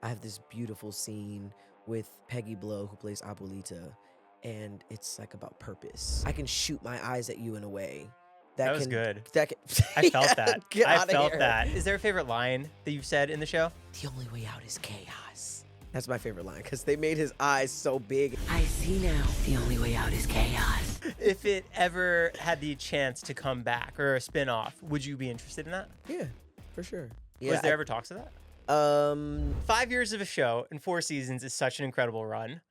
I have this beautiful scene with Peggy Blow, who plays Abuelita, and it's like about purpose. I can shoot my eyes at you in a way That that was can good. that can I felt that. Get I out of felt here. that. Is there a favorite line that you've said in the show? The only way out is chaos. That's my favorite line because they made his eyes so big. I see now. The only way out is chaos. If it ever had the chance to come back or a spin-off, would you be interested in that? Yeah, for sure. Was there ever talks of that? 5 years of a show and 4 seasons is such an incredible run.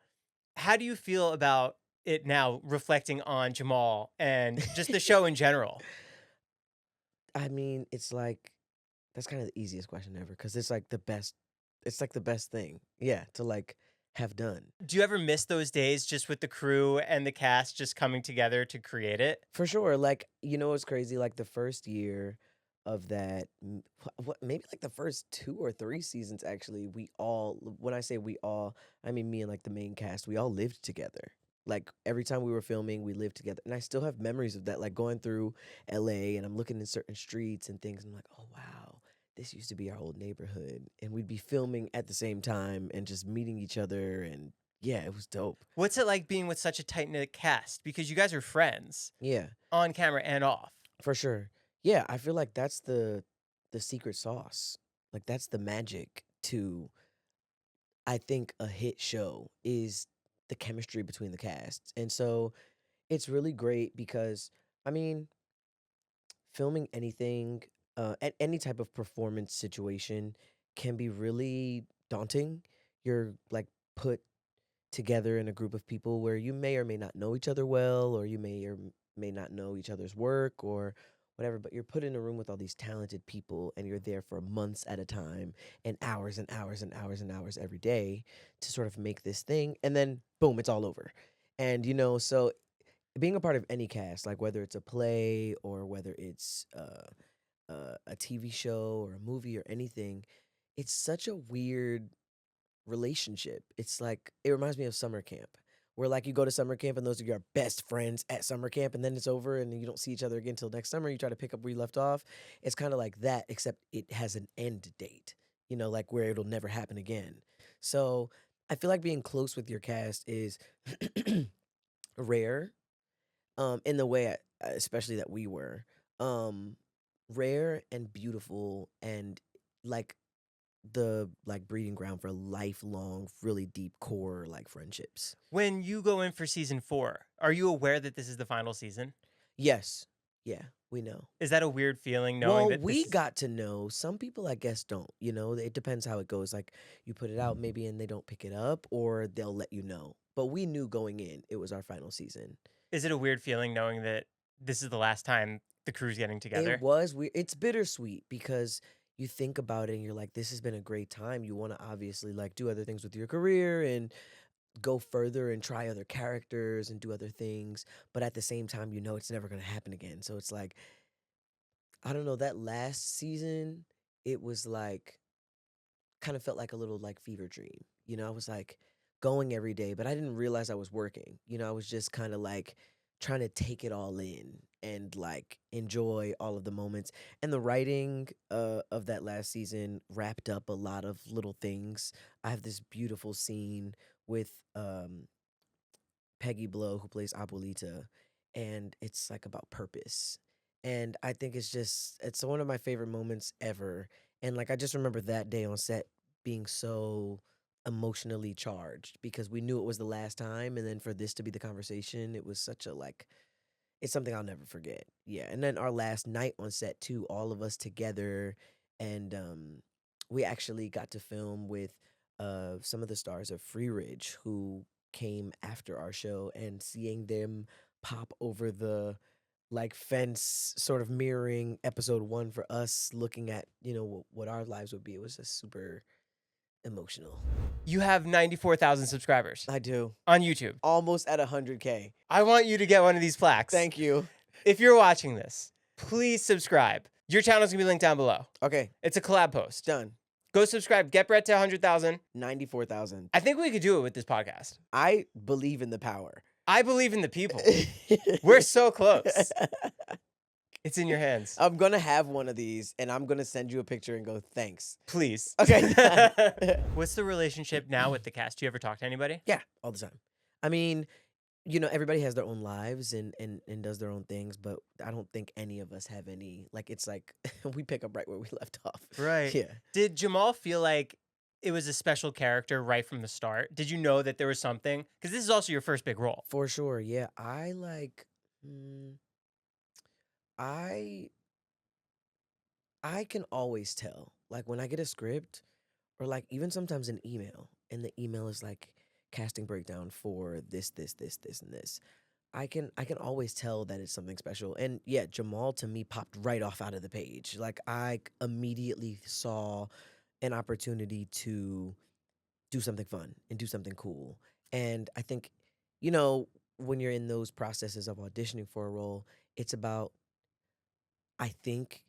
How do you feel about it now reflecting on Jamal and just the show in general? I mean, it's like that's kind of the easiest question ever because it's like the best. It's like the best thing, yeah, to like have done. Do you ever miss those days just with the crew and the cast just coming together to create it? For sure. Like, you know what's crazy? Like the first year of that, maybe like the first 2 or 3 seasons, actually, when I say we all, I mean me and like the main cast, we all lived together. Like every time we were filming, we lived together. And I still have memories of that, like going through LA and I'm looking in certain streets and things. And I'm like, oh, wow, this used to be our old neighborhood. And we'd be filming at the same time and just meeting each other. And yeah, it was dope. What's it like being with such a tight-knit cast? Because you guys are friends Yeah. on camera and off. For sure. Yeah, I feel like that's the secret sauce. Like that's the magic to I think a hit show is the chemistry between the casts. And so it's really great because I mean, filming anything at any type of performance situation can be really daunting. You're like put together in a group of people where you may or may not know each other well, or you may or may not know each other's work or whatever, but you're put in a room with all these talented people and you're there for months at a time and hours and hours and hours and hours every day to sort of make this thing. And then boom, it's all over. And, so being a part of any cast, like whether it's a play or whether it's a TV show or a movie or anything, it's such a weird relationship. It's like it reminds me of summer camp, where like you go to summer camp and those are your best friends at summer camp, and then it's over and you don't see each other again until next summer. You try to pick up where you left off. It's kind of like that, except it has an end date. Like where it'll never happen again. So I feel like being close with your cast is rare, in the way, especially that we were, rare and beautiful and like the like breeding ground for lifelong, really deep core like friendships. When you go in for season 4, are you aware that this is the final season? Yes. Yeah, we know. Is that a weird feeling knowing that we got to know. Some people, I guess, don't. It depends how it goes. Like you put it out maybe and they don't pick it up, or they'll let you know. But we knew going in it was our final season. Is it a weird feeling knowing that this is the last time the crew's getting together? It was weird. It's bittersweet because you think about it and you're like, this has been a great time. You want to obviously like do other things with your career and go further and try other characters and do other things. But at the same time, it's never going to happen again. So it's like, I don't know, that last season, it was like, kind of felt like a little like fever dream. I was like going every day, but I didn't realize I was working. I was just kind of like trying to take it all in and like enjoy all of the moments. And the writing of that last season wrapped up a lot of little things. I have this beautiful scene with Peggy Blow, who plays Abuelita, and it's like about purpose. And I think it's one of my favorite moments ever. And like I just remember that day on set being so emotionally charged because we knew it was the last time, and then for this to be the conversation, it was such a like it's something I'll never forget. Yeah. And then our last night on set too, all of us together, and we actually got to film with some of the stars of Free Ridge who came after our show, and seeing them pop over the like fence, sort of mirroring episode 1 for us, looking at what our lives would be. It was just super emotional. You have 94,000 subscribers I do. on YouTube. Almost at 100K. I want you to get one of these plaques. Thank you. If you're watching this, please subscribe. Your channel's gonna be linked down below. Okay, It's a collab post. done. Go subscribe. Get Brett to 100,000. 94,000. I think we could do it with this podcast. I believe in the power. I believe in the people. We're so close. It's in your hands. I'm gonna have one of these, and I'm gonna send you a picture and go, thanks. Please. Okay. What's the relationship now with the cast? Do you ever talk to anybody? Yeah, all the time. I mean, everybody has their own lives and does their own things, but I don't think any of us have any. Like, it's like we pick up right where we left off. Right. Yeah. Did Jamal feel like it was a special character right from the start? Did you know that there was something? Because this is also your first big role. For sure. Yeah. I like. mm, I I can always tell. Like when I get a script, or like even sometimes an email, and the email is like casting breakdown for this, and this. I can always tell that it's something special. And yeah, Jamal to me popped right off out of the page. Like immediately saw an opportunity to do something fun and do something cool. And I think, you know, when you're in those processes of auditioning for a role, it's about, I think,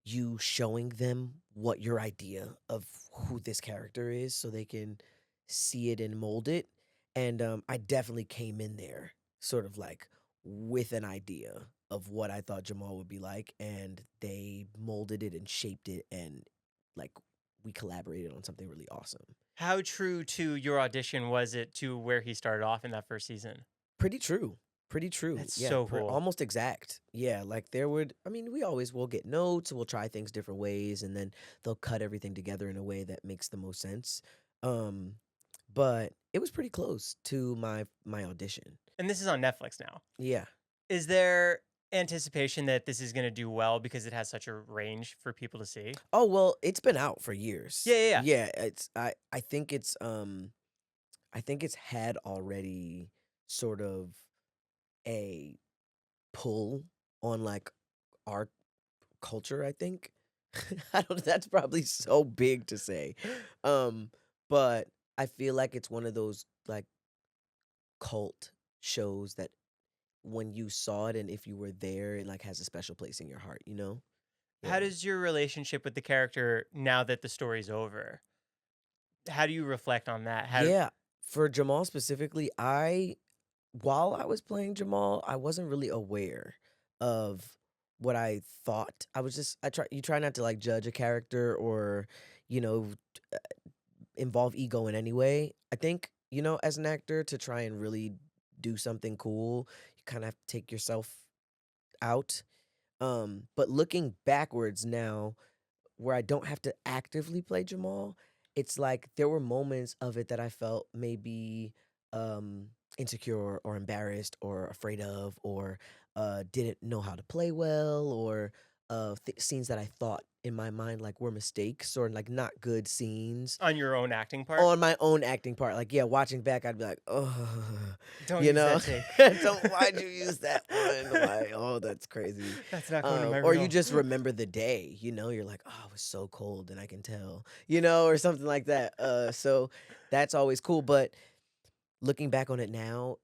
you showing them what your idea of who this character is so they can see it and mold it. And I definitely came in there sort of like with an idea of what I thought Jamal would be like, and they molded it and shaped it, and like we collaborated on something really awesome. How true to your audition was it to where he started off in that first season? Pretty true. Pretty true. That's Yeah. so cool. Almost exact. Yeah. Like there would, I mean, we always will get notes, we'll try things different ways, and then they'll cut everything together in a way that makes the most sense. Um, but it was pretty close to my audition. And this is on Netflix now. Yeah. Is there anticipation that this is going to do well because it has such a range for people to see? Oh, well, it's been out for years. Yeah. Yeah, I think it's had already sort of a pull on like our culture, I think. I don't That's probably so big to say. But I feel like it's one of those like cult shows that when you saw it and if you were there, it like has a special place in your heart, you know? How Yeah. does your relationship with the character now that the story's over? How do you reflect on that? Yeah. For Jamal specifically, while I was playing Jamal, I wasn't really aware of what I thought. You try not to like judge a character or, you know, uh, involve ego in any way. I think, as an actor, to try and really do something cool, you kind of have to take yourself out. But looking backwards now, where I don't have to actively play Jamal, it's like there were moments of it that I felt maybe insecure or embarrassed or afraid of, or didn't know how to play well, or scenes that I thought in my mind like were mistakes or like not good scenes On your own acting part? on my own acting part. Like, yeah, watching back, I'd be like, oh, Don't you use know, that take. why'd you use that one? Like, oh, that's crazy. That's not going to my Or reel. you just remember the day, you're like, oh, it was so cold and I can tell, or something like that. So that's always cool. But looking back on it now,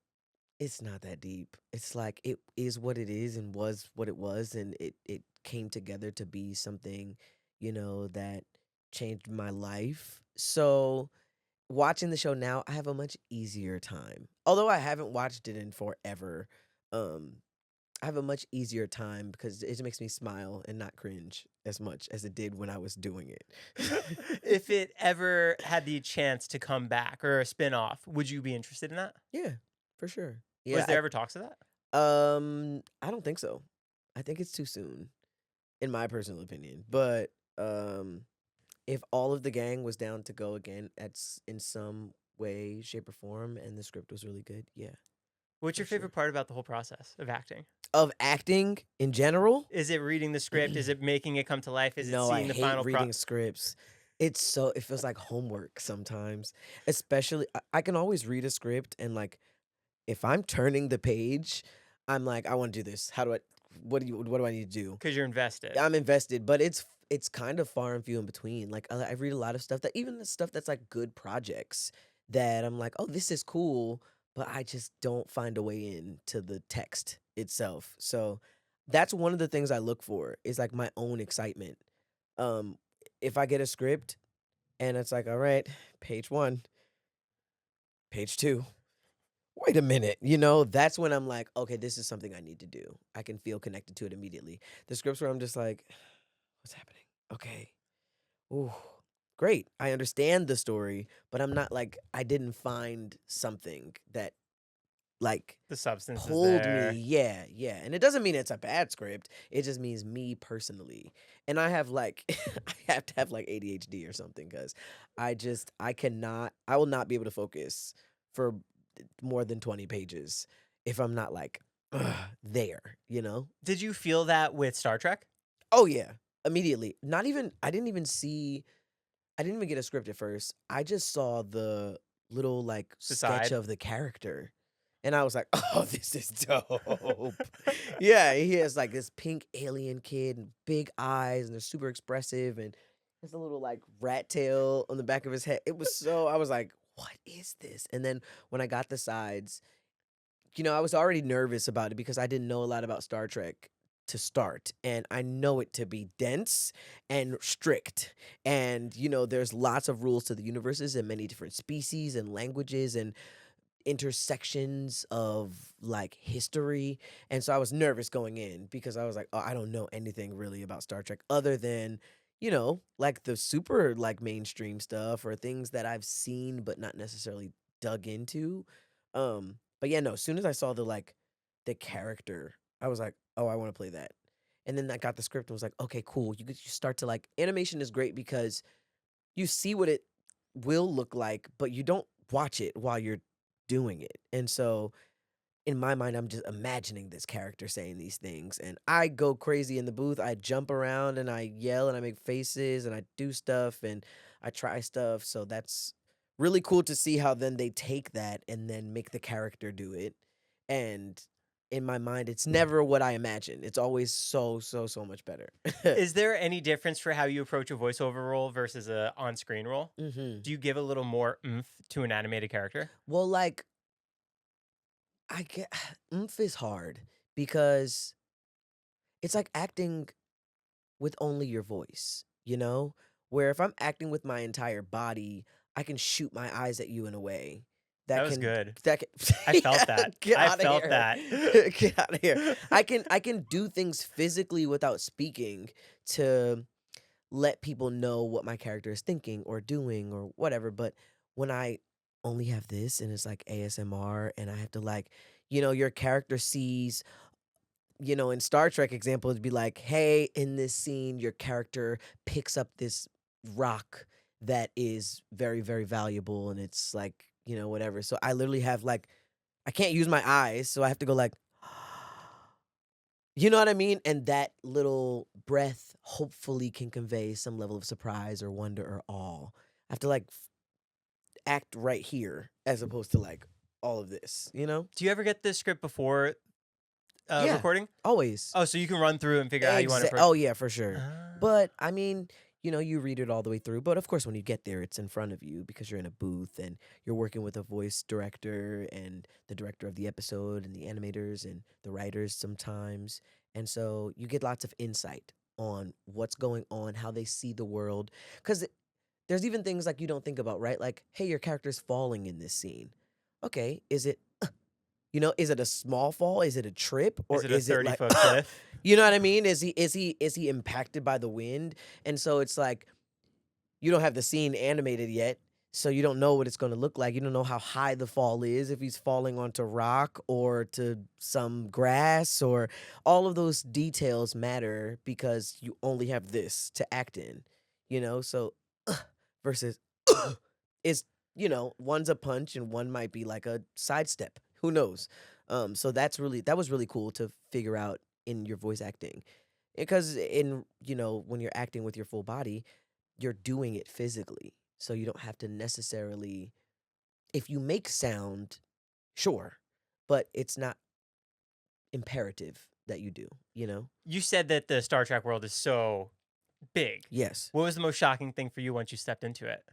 it's not that deep. It's like it is what it is and was what it was, and it came together to be something, that changed my life. So watching the show now, I have a much easier time. Although I haven't watched it in forever, um, I have a much easier time because it makes me smile and not cringe as much as it did when I was doing it. If it ever had the chance to come back or a spin-off, would you be interested in that? Yeah, for sure. Was Yeah, there ever talks of that? I don't think so. I think it's too soon, in my personal opinion. But if all of the gang was down to go again in some way, shape, or form, and the script was really good, yeah. What's your For sure. favorite part about the whole process of acting? Of acting in general, Is it reading the script? Is it making it come to life? Is no, it I seeing the hate final reading scripts. It feels like homework sometimes. Especially, I can always read a script and like if I'm turning the page, I'm like, I want to do this. What do I need to do? Because you're invested. I'm invested, but it's kind of far and few in between. Like I read a lot of stuff that even the stuff that's like good projects that I'm like, oh, this is cool, but I just don't find a way into the text itself. So that's one of the things I look for is like my own excitement. Um, if I get a script and it's like, all right, page 1, page 2. wait a minute, you know, that's when I'm like, okay, this is something I need to do. I can feel connected to it immediately. The scripts where I'm just like, what's happening? Okay. Ooh, great. I understand the story, but I'm not like, I didn't find something that like The substance is pulled me. there. Yeah, yeah. And it doesn't mean it's a bad script. It just means me personally. And I have like I have to have like ADHD or something because I will not be able to focus for more than 20 pages if I'm not like there, you know? Did you feel that with Star Trek? Oh yeah. Immediately. Not even I didn't even get a script at first. I just saw the little like sketch Decide. of the character. And I was like, oh, this is dope. Yeah, he has like this pink alien kid and big eyes and they're super expressive and has a little like rat tail on the back of his head. I was like, what is this? And then when I got the sides, you know, I was already nervous about it because I didn't know a lot about Star Trek to start. And I know it to be dense and strict. And, you know, there's lots of rules to the universes and many different species and languages and intersections of like history. And so I was nervous going in because I was like, oh, I don't know anything really about Star Trek other than, you know, like the super like mainstream stuff or things that I've seen but not necessarily dug into. But yeah, no, as soon as I saw the character, I was like, oh, I want to play that. And then I got the script and was like, okay, cool. You start to like animation is great because you see what it will look like, but you don't watch it while you're doing it. And so in my mind, I'm just imagining this character saying these things. And I go crazy in the booth. I jump around and I yell and I make faces and I do stuff and I try stuff. So that's really cool to see how then they take that and then make the character do it. And in my mind, it's never what I imagine. It's always so much better. Is there any difference for how you approach a voiceover role versus a on-screen role? hmm Do you give a little more oomph to an animated character? Well, like, I get oomph is hard because it's like acting with only your voice, you know? Where if I'm acting with my entire body, I can shoot my eyes at you in a way That that was can good. that can I yeah, felt that. get I out of felt here. that. Get out of here. I can do things physically without speaking to let people know what my character is thinking or doing or whatever. But when I only have this and it's like ASMR and I have to like, you know, your character sees, you know, in Star Trek example, it'd be like, hey, in this scene, your character picks up this rock that is very, very valuable and it's like, you know, whatever. So I literally have like, I can't use my eyes, so I have to go like, you know what I mean? And that little breath hopefully can convey some level of surprise or wonder or awe. I have to like act right here as opposed to like all of this, you know? Do you ever get this script before Yeah, recording? always. Oh, so you can run through and figure out how you want to approach. Oh yeah, for sure. Ah. But I mean, you know, you read it all the way through. But of course, when you get there, it's in front of you because you're in a booth and you're working with a voice director and the director of the episode and the animators and the writers sometimes. And so you get lots of insight on what's going on, how they see the world. Because there's even things like you don't think about, right? Like, hey, your character's falling in this scene. Okay, is it you know, is it a small fall? Is it a trip? Or Is it a is it like 30-foot cliff? you know what I mean? Is he impacted by the wind? And so it's like you don't have the scene animated yet, so you don't know what it's going to look like. You don't know how high the fall is, if he's falling onto rock or to some grass or all of those details matter because you only have this to act in, you know? So versus is, you know, one's a punch and one might be like a sidestep. Who knows? So that was really cool to figure out in your voice acting. Because in, you know, when you're acting with your full body, you're doing it physically. So you don't have to necessarily if you make sound, sure, but it's not imperative that you do, you know? You said that the Star Trek world is so big. Yes. What was the most shocking thing for you once you stepped into it?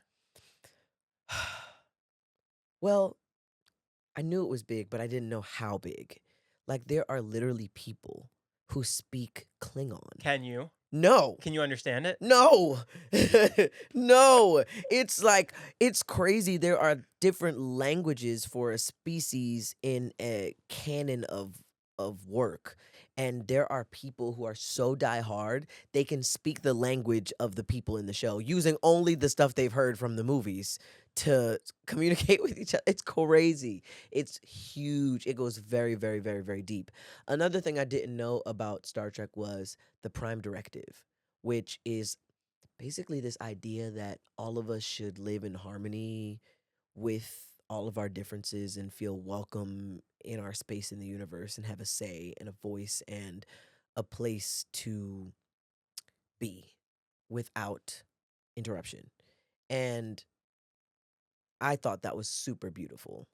Well, I knew it was big, but I didn't know how big. Like there are literally people who speak Klingon. Can you? No. Can you understand it? No. No. It's like it's crazy. There are different languages for a species in a canon of work. And there are people who are so diehard, they can speak the language of the people in the show using only the stuff they've heard from the movies to communicate with each other. It's crazy. It's huge. It goes very, very, very, very deep. Another thing I didn't know about Star Trek was the Prime Directive, which is basically this idea that all of us should live in harmony with all of our differences and feel welcome in our space in the universe and have a say and a voice and a place to be without interruption. And I thought that was super beautiful.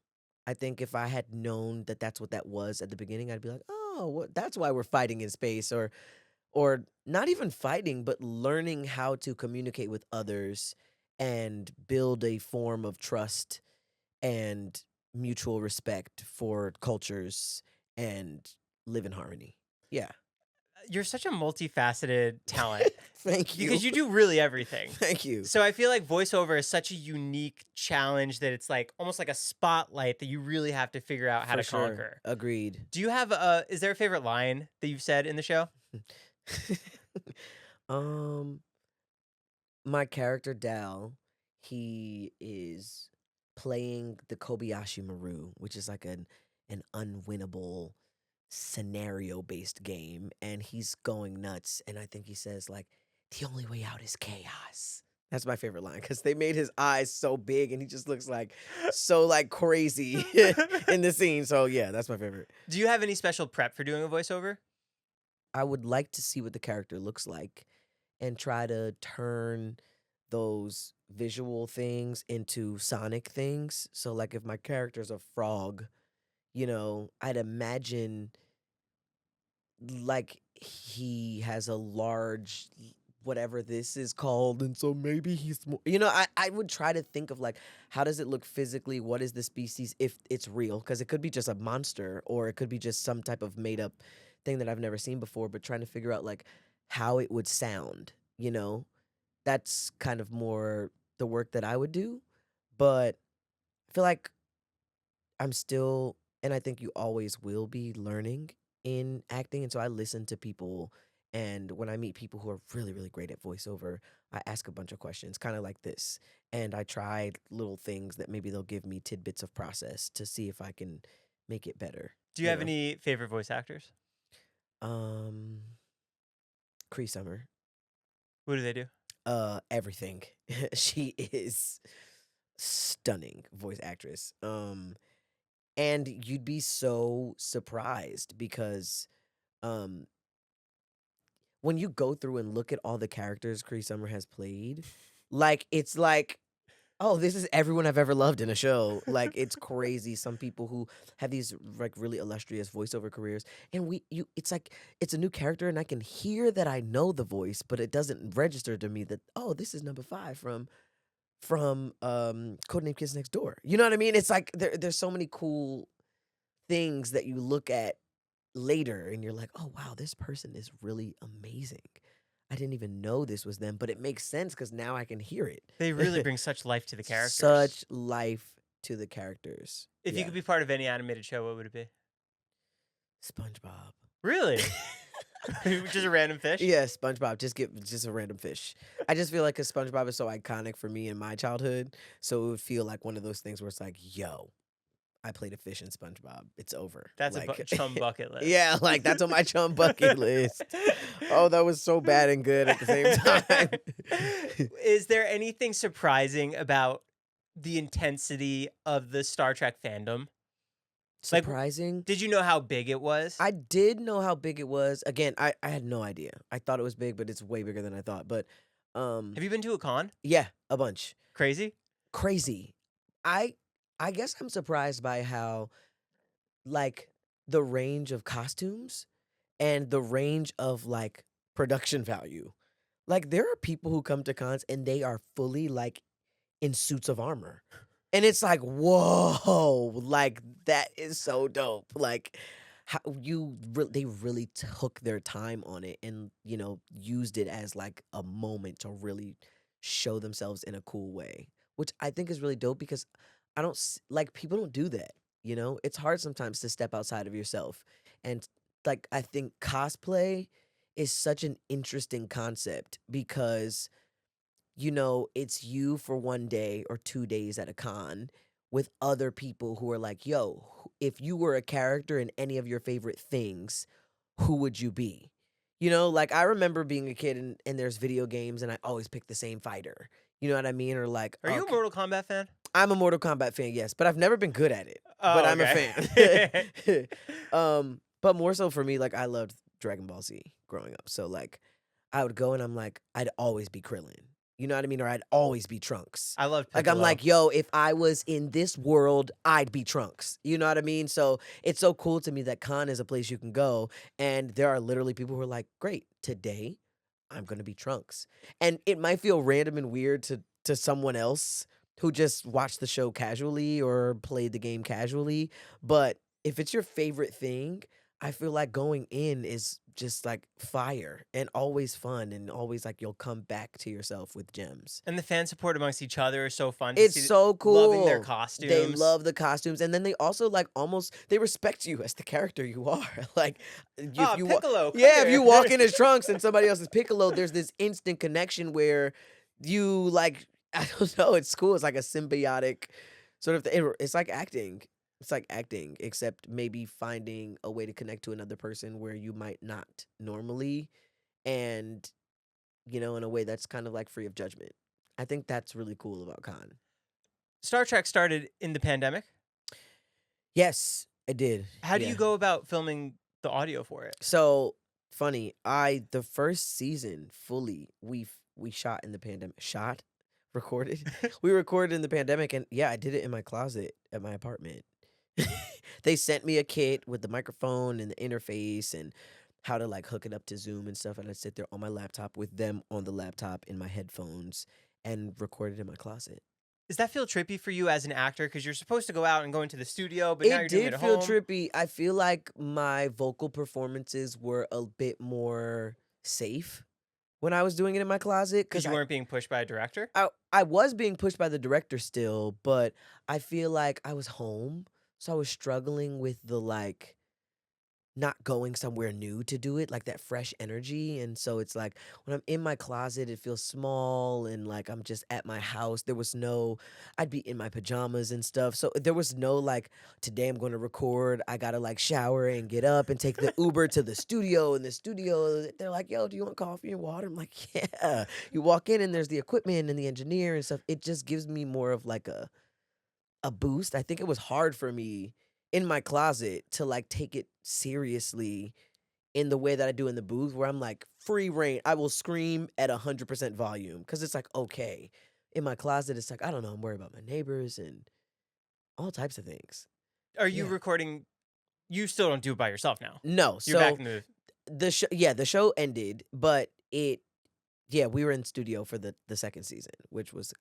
I think if I had known that that's what that was at the beginning, I'd be like, "Oh, that's why we're fighting in space," or not even fighting, but learning how to communicate with others and build a form of trust and mutual respect for cultures and live in harmony. Yeah. You're such a multifaceted talent Thank you. because you do really everything. Thank you. So I feel like voiceover is such a unique challenge that it's like almost like a spotlight that you really have to figure out how For to sure. conquer. Agreed. Do you have is there a favorite line that you've said in the show? um my character Dal, he is playing the Kobayashi Maru, which is like an unwinnable scenario based game, and he's going nuts. And I think he says like, "The only way out is chaos." That's my favorite line because they made his eyes so big, and he just looks like so like crazy in the scene. So yeah, that's my favorite. Do you have any special prep for doing a voiceover? I would like to see what the character looks like and try to turn those visual things into sonic things. So like if my character's a frog, I'd imagine like he has a large whatever this is called, and so maybe he's more, I would try to think of like how does it look physically, what is the species if it's real, because it could be just a monster or it could be just some type of made up thing that I've never seen before, but trying to figure out like how it would sound. That's kind of more the work that I would do, but I feel like I'm still, and I think you always will be learning in acting. And so I listen to people. And when I meet people who are really, really great at voiceover, I ask a bunch of questions, kind of like this. And I try little things that maybe they'll give me tidbits of process to see if I can make it better. Do you have any favorite voice actors? Cree Summer. What do they do? Everything. She is stunning voice actress. And you'd be so surprised because when you go through and look at all the characters Cree Summer has played, like it's like, oh, this is everyone I've ever loved in a show. Like it's crazy. Some people who have these like really illustrious voiceover careers, and it's like it's a new character, and I can hear that I know the voice, but it doesn't register to me that, oh, this is number 5 from Codename Kids Next Door. You know what I mean? It's like there's so many cool things that you look at later and you're like, oh wow, this person is really amazing. I didn't even know this was them, but it makes sense because now I can hear it. They really bring such life to the characters. Such life to the characters. If you could be part of any animated show, what would it be? SpongeBob. Really? Just a random fish? Yeah, SpongeBob. Just a random fish. I just feel like because SpongeBob is so iconic for me in my childhood, so it would feel like one of those things where it's like, yo, I played a fish in SpongeBob. It's over. That's like, a chum bucket list. Yeah, like that's on my chum bucket list. Oh, that was so bad and good at the same time. Is there anything surprising about the intensity of the Star Trek fandom? Surprising? Did you know how big it was? I did know how big it was. Again, I had no idea. I thought it was big, but it's way bigger than I thought. But have you been to a con? Yeah, a bunch. Crazy? Crazy. I guess I'm surprised by how like the range of costumes and the range of like production value. Like there are people who come to cons and they are fully like in suits of armor. And it's like, whoa, like that is so dope. Like they really took their time on it and used it as like a moment to really show themselves in a cool way, which I think is really dope because I don't like people don't do that. It's hard sometimes to step outside of yourself, and like I think cosplay is such an interesting concept because it's you for 1 day or 2 days at a con with other people who are like, yo, if you were a character in any of your favorite things, who would you be? Like I remember being a kid and there's video games and I always pick the same fighter. You know what I mean? Or like, Are you a okay, Mortal Kombat fan? I'm a Mortal Kombat fan, yes, but I've never been good at it. But Oh, I'm a okay. fan. But more so for me, like I loved Dragon Ball Z growing up. So like I would go and I'm like, I'd always be Krillin. You know what I mean? Or I'd always be Trunks. I love Like I'm Piccolo. like, yo, if I was in this world, I'd be Trunks. You know what I mean? So it's so cool to me that con is a place you can go, and there are literally people who are like, great, today I'm gonna be Trunks. And it might feel random and weird to someone else who just watched the show casually or played the game casually, but if it's your favorite thing, I feel like going in is just like fire and always fun and always like you'll come back to yourself with gems. And the fan support amongst each other is so fun to It's see. so cool. Loving their They costumes. love the costumes, and then they also like almost they respect you as the character you are. Like if you Piccolo. Come yeah, if you here. walk in as Trunks and somebody else is Piccolo, there's this instant connection where you like I don't know, it's cool. It's like a symbiotic sort of thing. It's like acting. It's like acting, except maybe finding a way to connect to another person where you might not normally, and in a way that's kind of like free of judgment. I think that's really cool about con. Star Trek started in the pandemic. Yes, I did. How do Yeah. you go about filming the audio for it? So funny. The first season fully we shot in the pandemic. Recorded. We recorded in the pandemic, and yeah, I did it in my closet at my apartment. They sent me a kit with the microphone and the interface and how to like hook it up to Zoom and stuff, and I'd sit there on my laptop with them on the laptop in my headphones and record it in my closet. Does that feel trippy for you as an actor? Because you're supposed to go out and go into the studio, but now you're It doing it did at feel home. trippy. I feel like my vocal performances were a bit more safe when I was doing it in my closet Because because you weren't being pushed by a director? I was being pushed by the director still, but I feel like I was home, so I was struggling with the like not going somewhere new to do it, like that fresh energy. And so it's like when I'm in my closet, it feels small and like I'm just at my house. I'd be in my pajamas and stuff. So there was no like, today I'm going to record. I got to like shower and get up and take the Uber to the studio. And the studio, they're like, yo, do you want coffee and water? I'm like, yeah. You walk in and there's the equipment and the engineer and stuff. It just gives me more of like a boost. I think it was hard for me in my closet to like take it seriously in the way that I do in the booth where I'm like free reign. I will scream at 100% volume because it's like, okay. In my closet, it's like, I don't know, I'm worried about my neighbors and all types of things. Are you Yeah. recording? You still don't do it by yourself now. No, You're back so in the. the show ended, but we were in studio for the second season, which was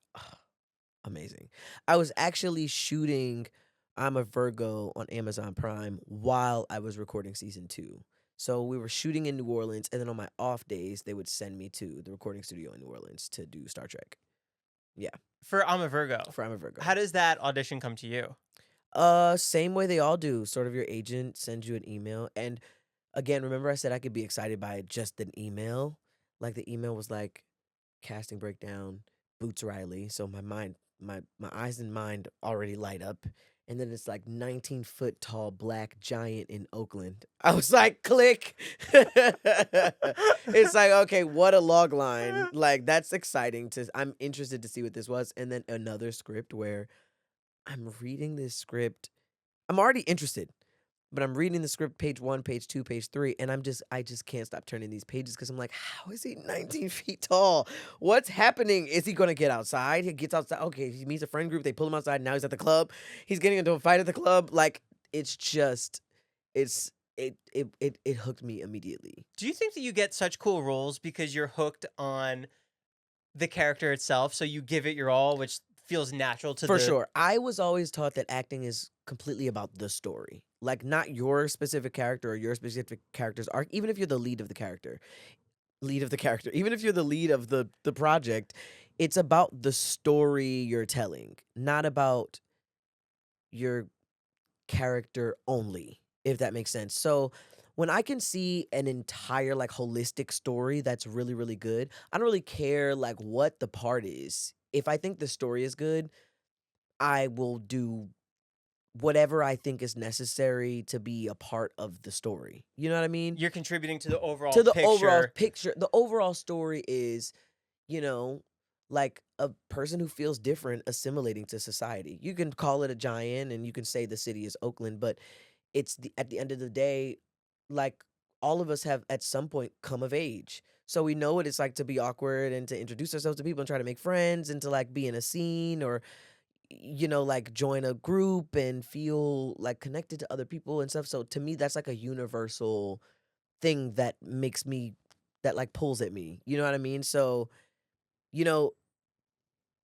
amazing. I was actually shooting I'm a Virgo on Amazon Prime while I was recording season 2. So we were shooting in New Orleans, and then on my off days, they would send me to the recording studio in New Orleans to do Star Trek. Yeah, For I'm a Virgo. for I'm a Virgo. How does that audition come to you? Same way they all do. Sort of your agent sends you an email, and again, remember I said I could be excited by just an email. Like the email was like casting breakdown, Boots Riley. So my eyes and mind already light up. And then it's like 19-foot tall black giant in Oakland. I was like, click. It's like, okay, what a log line. Like, that's exciting. I'm interested to see what this was. And then another script where I'm reading this script. I'm already interested, but I'm reading the script, page 1, page 2, page 3, and I just can't stop turning these pages because I'm like, how is he 19 feet tall? What's happening? Is he gonna get outside? He gets outside. Okay, he meets a friend group. They pull him outside. Now he's at the club. He's getting into a fight at the club. Like it's just, it hooked me immediately. Do you think that you get such cool roles because you're hooked on the character itself, so you give it your all, which feels natural to For the sure. I was always taught that acting is completely about the story. Like, not your specific character or your specific character's arc, even if you're the lead of the character. Even if you're the lead of the project, it's about the story you're telling, not about your character only, if that makes sense. So when I can see an entire like holistic story that's really, really good, I don't really care like what the part is. If I think the story is good, I will do whatever I think is necessary to be a part of the story. You know what I mean? you're contributing to the overall To the overall picture. picture, the overall story is, you know, like a person who feels different assimilating to society. You can call it a giant and you can say the city is Oakland, but at the end of the day, like all of us have at some point come of age. So we know what it's like to be awkward and to introduce ourselves to people and try to make friends and to like be in a scene or like join a group and feel like connected to other people and stuff. So to me, that's like a universal thing that makes me that like pulls at me. You know what I mean? So, you know,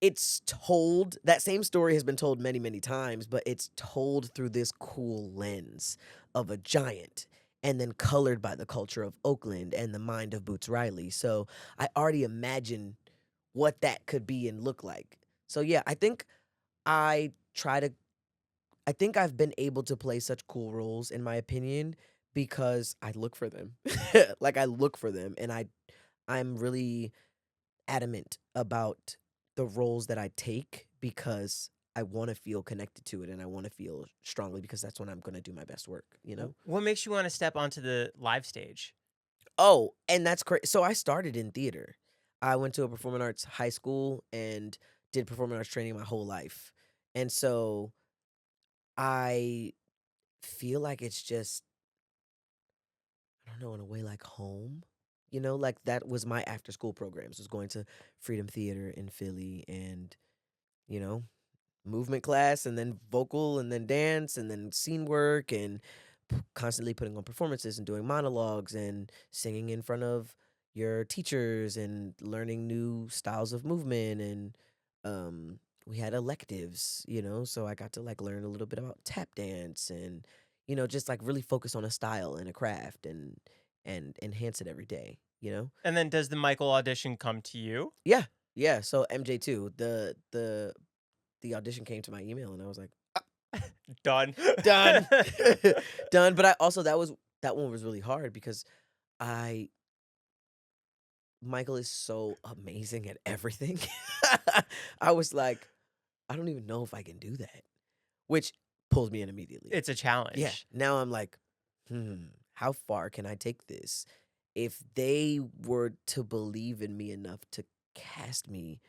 it's told that same story has been told many, many times, but it's told through this cool lens of a giant and then colored by the culture of Oakland and the mind of Boots Riley. So I already imagine what that could be and look like. So yeah, I try to I think I've been able to play such cool roles in my opinion because I look for them. Like I look for them and I'm really adamant about the roles that I take because I want to feel connected to it and I want to feel strongly because that's when I'm going to do my best work, you know? What makes you want to step onto the live stage? Oh, and that's crazy. So I started in theater. I went to a performing arts high school and did performing arts training my whole life. And so I feel like it's just, I don't know, in a way like home. Like that was my after school programs, was going to Freedom Theater in Philly and, you know, movement class and then vocal and then dance and then scene work and constantly putting on performances and doing monologues and singing in front of your teachers and learning new styles of movement and we had electives, so I got to like learn a little bit about tap dance and just like really focus on a style and a craft and enhance it every day. And then does the Michael audition come to you? Yeah. Yeah, so MJ too. The audition came to my email and I was like, Done. done. Done. But I also that one was really hard because I Michael is so amazing at everything. I was like, I don't even know if I can do that. Which pulls me in immediately. It's a Yeah. challenge. Now I'm like, how far can I take this? If they were to believe in me enough to cast me,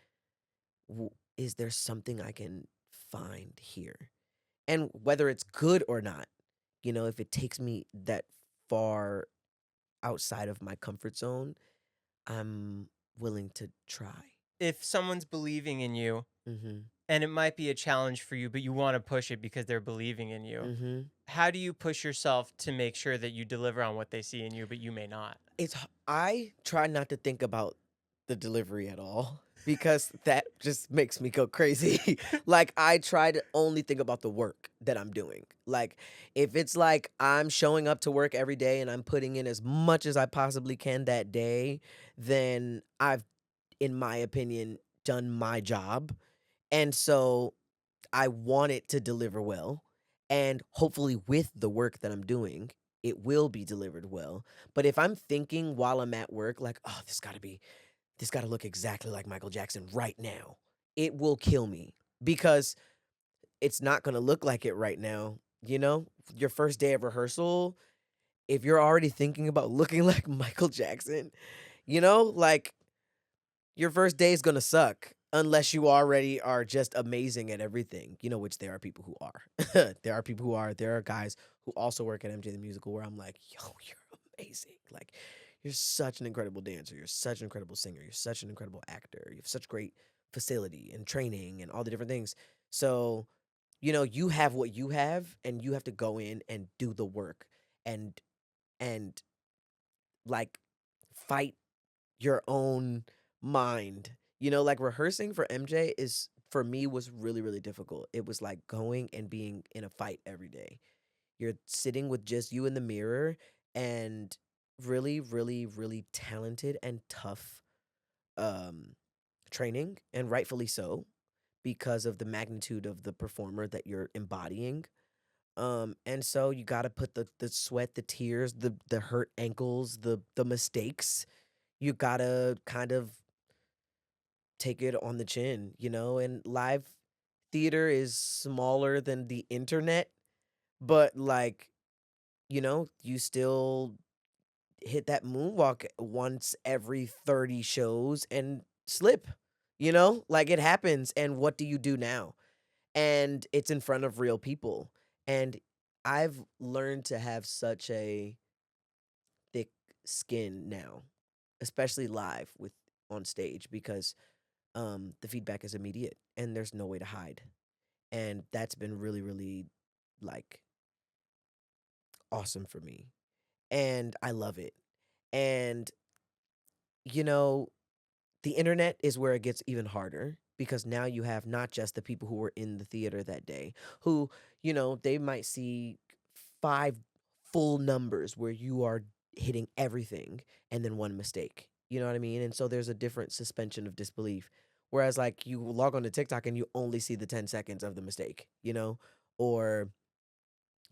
is there something I can find here? And whether it's good or not, if it takes me that far outside of my comfort zone, I'm willing to try. If someone's believing in you, Mhm. and it might be a challenge for you, but you want to push it because they're believing in you, Mhm. how do you push yourself to make sure that you deliver on what they see in you, but you may not? I try not to think about the delivery at all because that just makes me go crazy. Like I try to only think about the work that I'm doing. Like if it's like I'm showing up to work every day and I'm putting in as much as I possibly can that day, then I've, in my opinion, done my job. And so I want it to deliver well. And hopefully, with the work that I'm doing, it will be delivered well. But if I'm thinking while I'm at work, like, oh, this got to look exactly like Michael Jackson right now, it will kill me because it's not going to look like it right now. Your first day of rehearsal, if you're already thinking about looking like Michael Jackson, like your first day is gonna suck unless you already are just amazing at everything, which there are people who are. There are people who are. There are guys who also work at MJ the Musical where I'm like, yo, you're amazing. Like, you're such an incredible dancer. You're such an incredible singer. You're such an incredible actor. You have such great facility and training and all the different things. So, you have what you have and you have to go in and do the work and and like fight your own mind. Like rehearsing for MJ is for me was really, really difficult. It was like going and being in a fight every day. You're sitting with just you in the mirror and really, really, really talented and tough um, training, and rightfully so, because of the magnitude of the performer that you're embodying. And so you got to put the sweat, the tears, the hurt ankles, the mistakes. You got to kind of take it on the chin, and live theater is smaller than the internet, but like, you still hit that moonwalk once every 30 shows and slip, like it happens. And what do you do now? And it's in front of real people. And I've learned to have such a thick skin now, especially live with on stage, because the feedback is immediate and there's no way to hide. And that's been really, really like awesome for me. And I love it. And you know, the internet is where it gets even harder, because now you have not just the people who were in the theater that day, who, they might see 5 full numbers where you are hitting everything and then one mistake. You know what I mean? And so there's a different suspension of disbelief. Whereas like you log on to TikTok and you only see the 10 seconds of the mistake, or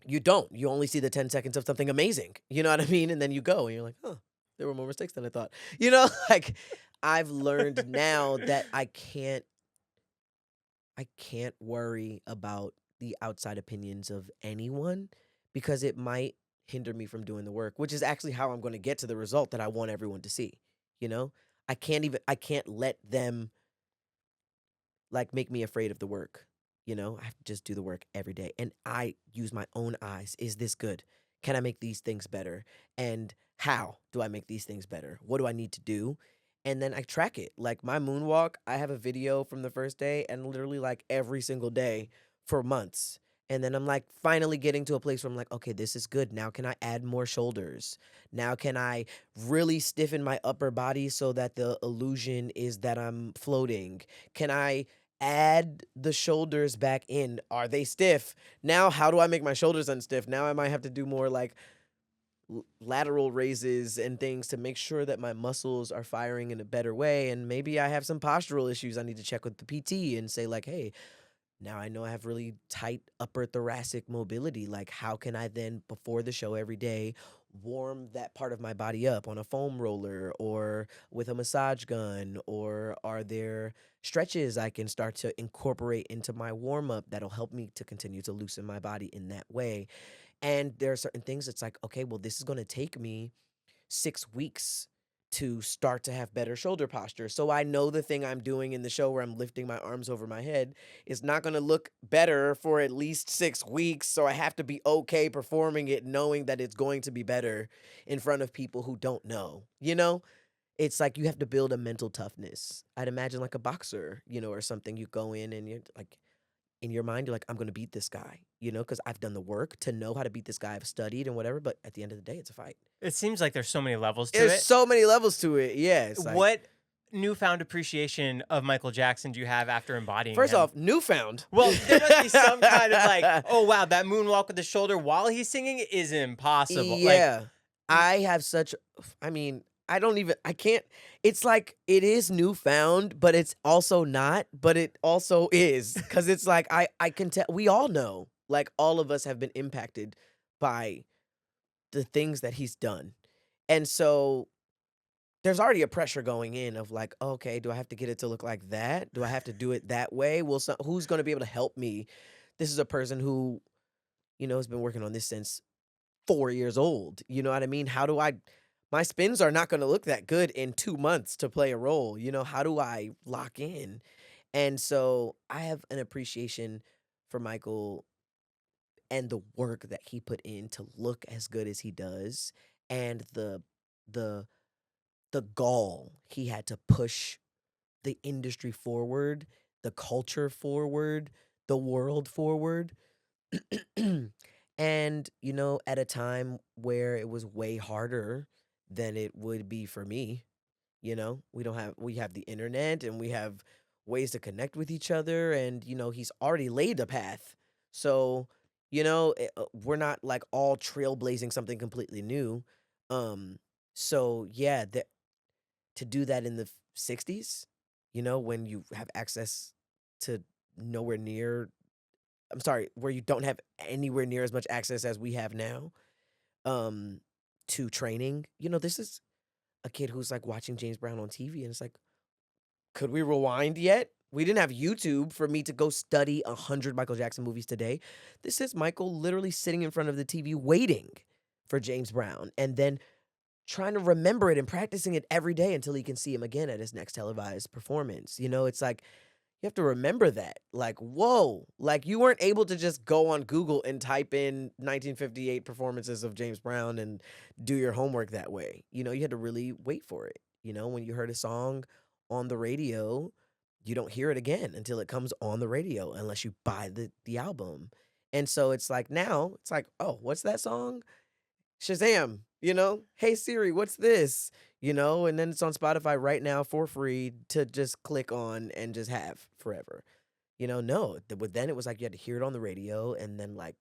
you don't. You only see the 10 seconds of something amazing. You know what I mean? And then you go and you're like, huh, there were more mistakes than I thought. Like I've learned now that I can't worry about the outside opinions of anyone, because it might hinder me from doing the work, which is actually how I'm going to get to the result that I want everyone to see. You know? I can't let them like make me afraid of the work. I have to just do the work every day. And I use my own eyes. Is this good? Can I make these things better? And how do I make these things better? What do I need to do? And then I track it. Like my moonwalk, I have a video from the first day and literally like every single day for months. And then I'm like finally getting to a place where I'm like, okay, this is good. Now can I add more shoulders? Now can I really stiffen my upper body so that the illusion is that I'm floating? Can I add the shoulders back in? Are they stiff? Now, how do I make my shoulders unstiff? Now I might have to do more like lateral raises and things to make sure that my muscles are firing in a better way. And maybe I have some postural issues I need to check with the PT and say like, hey, now I know I have really tight upper thoracic mobility. Like, how can I then, before the show every day, warm that part of my body up on a foam roller or with a massage gun? Or are there stretches I can start to incorporate into my warm up that'll help me to continue to loosen my body in that way? And there are certain things that's like, okay, well, this is going to take me 6 weeks to start to have better shoulder posture. So I know the thing I'm doing in the show where I'm lifting my arms over my head is not going to look better for at least 6 weeks. So I have to be okay performing it, knowing that it's going to be better in front of people who don't know. It's like you have to build a mental toughness. I'd imagine like a boxer, or something. You go in and you're like, in your mind, you're like, I'm going to beat this guy, because I've done the work to know how to beat this guy. I've studied and whatever. But at the end of the day, it's a fight. It seems like there's so many levels to There's it. so many levels to it. Yeah. It's like, What newfound appreciation of Michael Jackson do you have after embodying first him? off, newfound. Well, there must be some kind of like, oh wow, that moonwalk with the shoulder while he's singing is impossible. Yeah. I have such, I can't, it's like, it is newfound, but it's also not, but it also is. Cause it's like, I can tell, we all know, like all of us have been impacted by the things that he's done. And so there's already a pressure going in of like, okay, do I have to get it to look like that? Do I have to do it that way? Well, who's going to be able to help me? This is a person who, has been working on this since 4 years old. You know what I mean? My spins are not going to look that good in 2 months to play a role. How do I lock in? And so I have an appreciation for Michael and the work that he put in to look as good as he does, and the the gall he had to push the industry forward, the culture forward, the world forward. And, at a time where it was way harder than it would be for me. We have the internet and we have ways to connect with each other, and he's already laid a path. So we're not like all trailblazing something completely new. So yeah, to do that in the 60s, when you have access to nowhere near, I'm sorry, where you don't have anywhere near as much access as we have now, um, to training. This is a kid who's like watching James Brown on TV, and it's like, could we rewind yet? We didn't have YouTube for me to go study 100 Michael Jackson movies today. This is Michael literally sitting in front of the TV waiting for James Brown, and then trying to remember it and practicing it every day until he can see him again at his next televised performance. It's like you have to remember that. Like, whoa, like you weren't able to just go on Google and type in 1958 performances of James Brown and do your homework that way. You had to really wait for it. When you heard a song on the radio, you don't hear it again until it comes on the radio unless you buy the album. And so it's like now, it's like, oh, what's that song? Shazam, hey Siri, what's this? And then it's on Spotify right now for free to just click on and just have forever. No, but then it was like you had to hear it on the radio and then like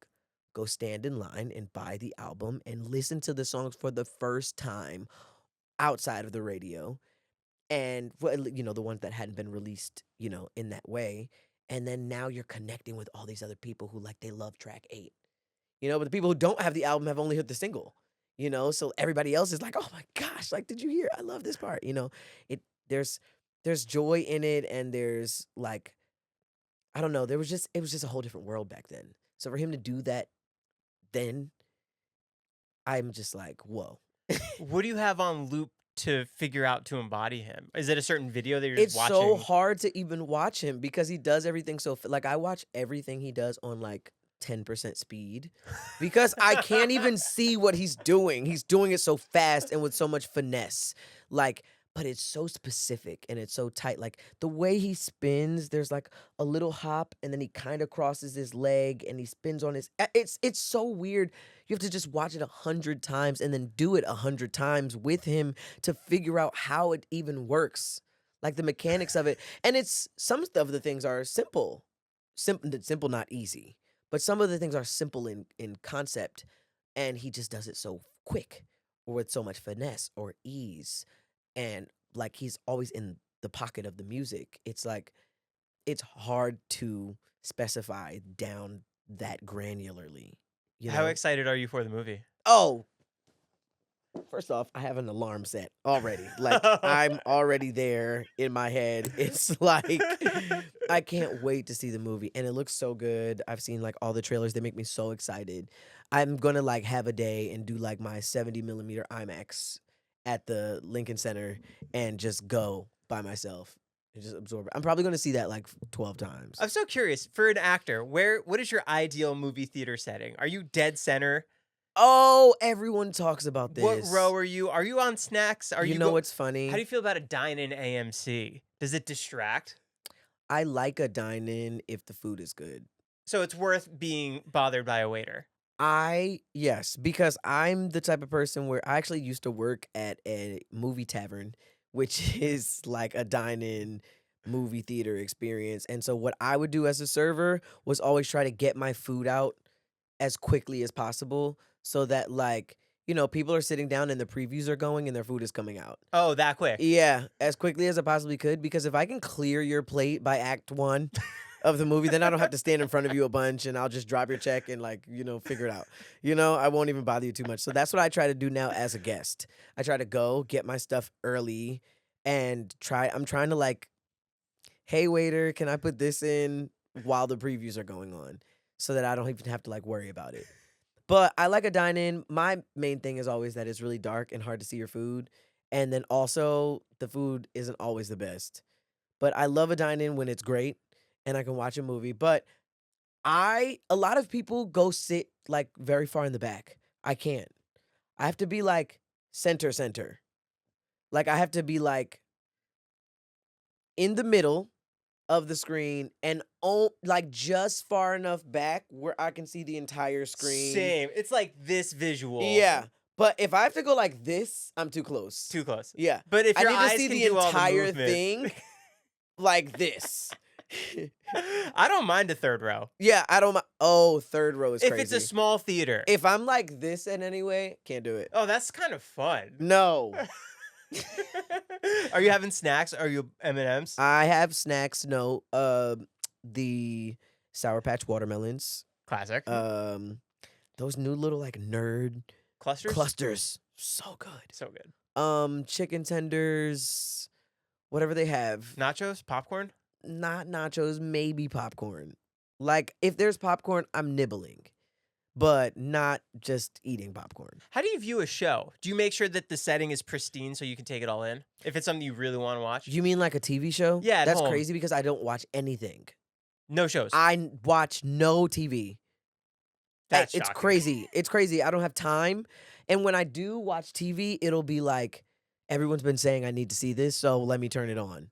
go stand in line and buy the album and listen to the songs for the first time outside of the radio. And the ones that hadn't been released, in that way. And then now you're connecting with all these other people who like they love track 8. But the people who don't have the album have only heard the single, so everybody else is like, oh my gosh, like, did you hear? I love this part. It there's joy in it, and there's like, I don't know, it was just a whole different world back then. So for him to do that then, I'm just like, whoa. What do you have on loop to figure out to embody him? Is it a certain video that you're It's just so watching? hard to even watch him because he does everything so like I watch everything he does on like 10% speed because I can't even see what he's doing. He's doing it so fast and with so much finesse. Like, but it's so specific and it's so tight. Like the way he spins, there's like a little hop and then he kind of crosses his leg and he spins on his it's so weird. You have to just watch it 100 times and then do it 100 times with him to figure out how it even works. Like the mechanics of it. And it's some of the things are simple. Simple, not easy. But some of the things are simple in concept, and he just does it so quick or with so much finesse or ease. And like he's always in the pocket of the music. It's like it's hard to specify down that granularly. How excited are you for the movie? Oh, first off, I have an alarm set already. Like I'm already there in my head. It's like I can't wait to see the movie, and it looks so good. I've seen like all the trailers. They make me so excited. I'm gonna like have a day and do like my 70mm IMAX at the Lincoln Center and just go by myself and just absorb it. I'm probably gonna see that like 12 times. I'm so curious, for an actor, what is your ideal movie theater setting? Are you dead center? Oh, everyone talks about this. What row are you? Are you on snacks? Are you what's funny? How do you feel about a dine-in AMC? Does it distract? I like a dine-in if the food is good. So it's worth being bothered by a waiter. Yes, because I'm the type of person where I actually used to work at a movie tavern, which is like a dine-in movie theater experience. And so what I would do as a server was always try to get my food out as quickly as possible so that like, people are sitting down and the previews are going and their food is coming out. Oh, that quick? Yeah, as quickly as I possibly could, because if I can clear your plate by act 1 of the movie, then I don't have to stand in front of you a bunch and I'll just drop your check and like, figure it out. I won't even bother you too much. So that's what I try to do now as a guest. I try to go get my stuff early and I'm trying to like, hey waiter, can I put this in while the previews are going on so that I don't even have to like worry about it. But I like a dine-in. My main thing is always that it's really dark and hard to see your food. And then also the food isn't always the best. But I love a dine-in when it's great and I can watch a movie. But a lot of people go sit like very far in the back. I can't. I have to be like center. Like I have to be like in the middle of the screen and like just far enough back where I can see the entire screen. Same. It's like this visual. Yeah. But if I have to go like this, I'm too close. Too close. Yeah. But if your I need eyes to see can the do all the entire movement. thing. like this. I don't mind a third row. Yeah, I don't. Oh, third row is If crazy. it's a small theater. If I'm like this in any way, can't do it. Oh, that's kind of fun. No. Are you having snacks? Are you M&Ms? I have snacks. No. The Sour Patch watermelons. Classic. Those new little like nerd clusters. So good. So good. Chicken tenders, whatever they have. Nachos? Popcorn? Not nachos, maybe popcorn. Like if there's popcorn, I'm nibbling, but not just eating popcorn. How do you view a show? Do you make sure that the setting is pristine so you can take it all in? If it's something you really want to watch? You mean like a TV show? Yeah, at that's home. crazy because I don't watch anything. No shows. I watch no TV. That's It's shocking. crazy. It's crazy. I don't have time. And when I do watch TV, it'll be like, everyone's been saying I need to see this, so let me turn it on.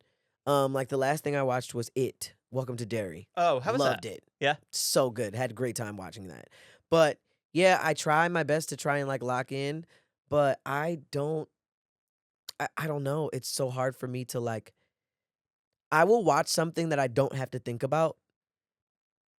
Like the last thing I watched was It, Welcome to Derry. Oh, how was Loved that? it. Yeah? So good. Had a great time watching that. But yeah, I try my best to try and like lock in, but I don't know. It's so hard for me to like, I will watch something that I don't have to think about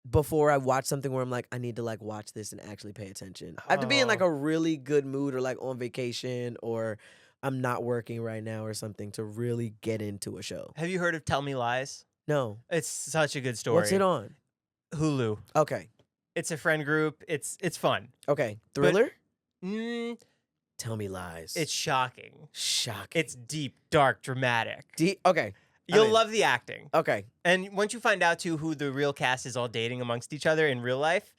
before I watch something where I'm like, I need to like watch this and actually pay attention. I have to be in like Oh. a really good mood or like on vacation or I'm not working right now or something to really get into a show. Have you heard of Tell Me Lies? No. It's such a good story. What's it on? Hulu. Okay. It's a friend group. It's fun. Okay. Thriller? Mm, Tell me lies. it's shocking. shocking. It's deep, dark, dramatic. Okay. You'll in. love the acting. Okay. And once you find out too who the real cast is all dating amongst each other in real life,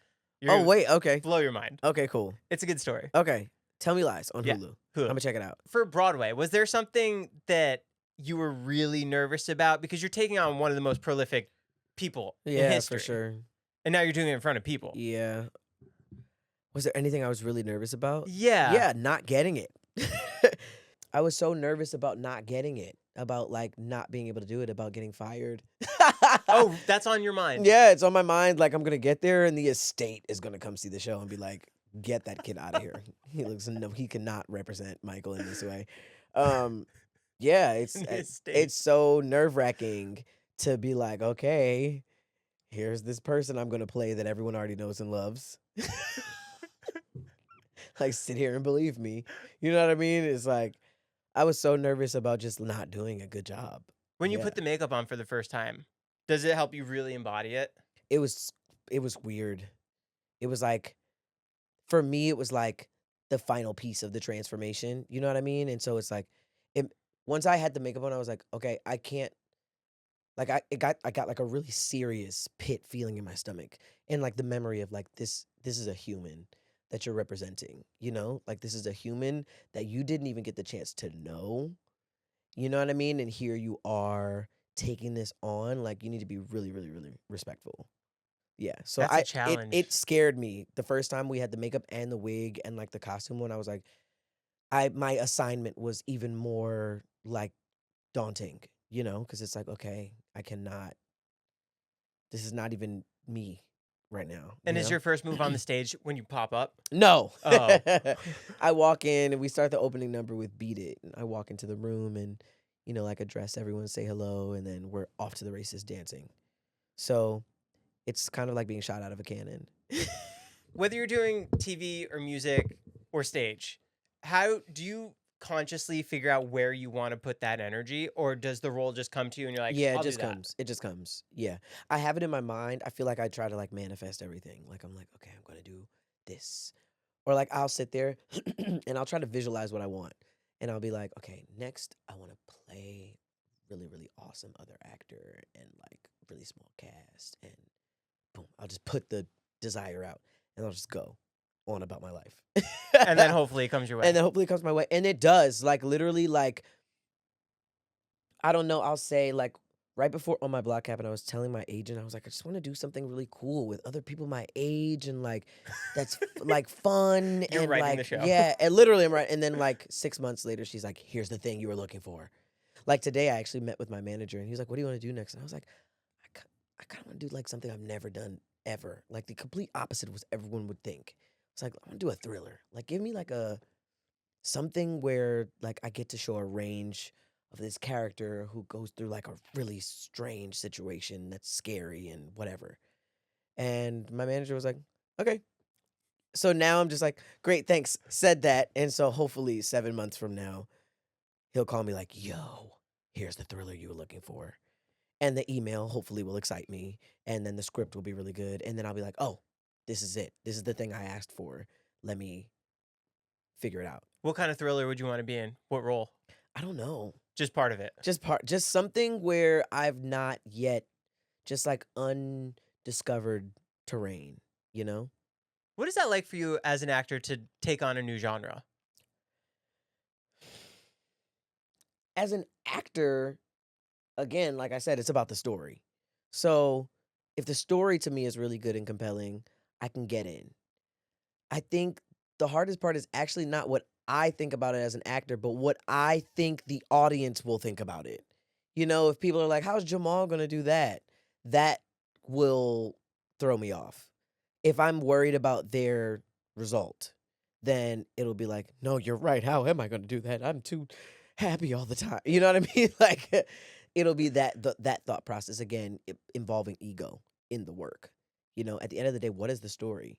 Oh, wait. Okay. blow your mind. Okay, cool. It's a good story. Okay. Tell me lies on Yeah. Hulu. Hulu. I'm going to check it out. For Broadway, was there something that you were really nervous about? Because you're taking on one of the most prolific people in Yeah, history. for sure. And now you're doing it in front of people. Yeah. Was there anything I was really nervous about? Yeah. Yeah, not getting it. I was so nervous about not getting it, about like not being able to do it, about getting fired. Oh, that's on your mind. Yeah, it's on my mind. Like I'm gonna get there, and the estate is gonna come see the show and be like, "Get that kid out of here. He cannot represent Michael in this way." Yeah, The estate. it's so nerve wracking to be like, okay, here's this person I'm gonna play that everyone already knows and loves. Like sit here and believe me. You know what I mean? It's like I was so nervous about just not doing a good job. When you Yeah. put the makeup on for the first time, does it help you really embody it? It was weird. It was like for me it was like the final piece of the transformation. You know what I mean? And so it's like once I had the makeup on, I was like, okay, I can't like I got like a really serious pit feeling in my stomach. And like the memory of like this is a human that you're representing, you know? Like this is a human that you didn't even get the chance to know. You know what I mean? And here you are taking this on. Like you need to be really, really, really respectful. Yeah. So That's a challenge. it scared me the first time we had the makeup and the wig and like the costume one. I was like, my assignment was even more like daunting, you know, because it's like, okay, this is not even me right now. And you is know? your first move on the stage when you pop up? No. Oh. I walk in and we start the opening number with Beat It. And I walk into the room and, you know, like address everyone, say hello, and then we're off to the races dancing. So it's kind of like being shot out of a cannon. Whether you're doing TV or music or stage, how do you consciously figure out where you want to put that energy, or does the role just come to you and you're like, Yeah, I'll it do just that? comes. It just comes. Yeah. I have it in my mind. I feel like I try to like manifest everything. Like I'm like, okay, I'm going to do this. Or like I'll sit there and I'll try to visualize what I want. And I'll be like, okay, next I want to play really, really awesome other actor and like really small cast. And boom, I'll just put the desire out and I'll just go on about my life. And then hopefully it comes your way. And then hopefully it comes my way. And it does. Like literally, like, I don't know, I'll say like right before on my block cap, and I was telling my agent, I was like, I just want to do something really cool with other people my age and like that's like fun You're and writing like the show. yeah, and literally I'm right. And then like 6 months later, she's like, here's the thing you were looking for. Like today, I actually met with my manager, and he was like, what do you want to do next? And I was like, I kind of want to do like something I've never done ever. Like the complete opposite of what everyone would think. It's like I want to do a thriller. Like give me like something where like I get to show a range of this character who goes through like a really strange situation that's scary and whatever. And my manager was like, okay. So now I'm just like, great, thanks. Said that. And so hopefully 7 months from now, he'll call me like, yo, here's the thriller you were looking for. And the email hopefully will excite me. And then the script will be really good. And then I'll be like, oh, this is it. This is the thing I asked for. Let me figure it out. What kind of thriller would you want to be in? What role? I don't know. Just part of it. Just something where I've not yet, just like undiscovered terrain, you know? What is that like for you as an actor to take on a new genre? As an actor, again, like I said, it's about the story. So if the story to me is really good and compelling, I can get in. I think the hardest part is actually not what I think about it as an actor, but what I think the audience will think about it. You know, if people are like, how's Jamal going to do that? That will throw me off. If I'm worried about their result, then it'll be like, no, you're right. How am I going to do that? I'm too happy all the time. You know what I mean? Like, it'll be that thought process again, involving ego in the work. You know, at the end of the day, what is the story?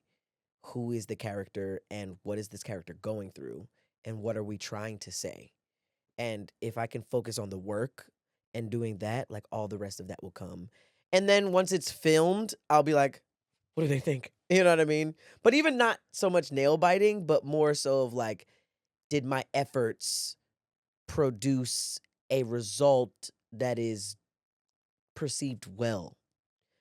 Who is the character and what is this character going through and what are we trying to say? And if I can focus on the work and doing that, like all the rest of that will come. And then once it's filmed, I'll be like, what do they think? You know what I mean? But even not so much nail biting, but more so of like, did my efforts produce a result that is perceived well?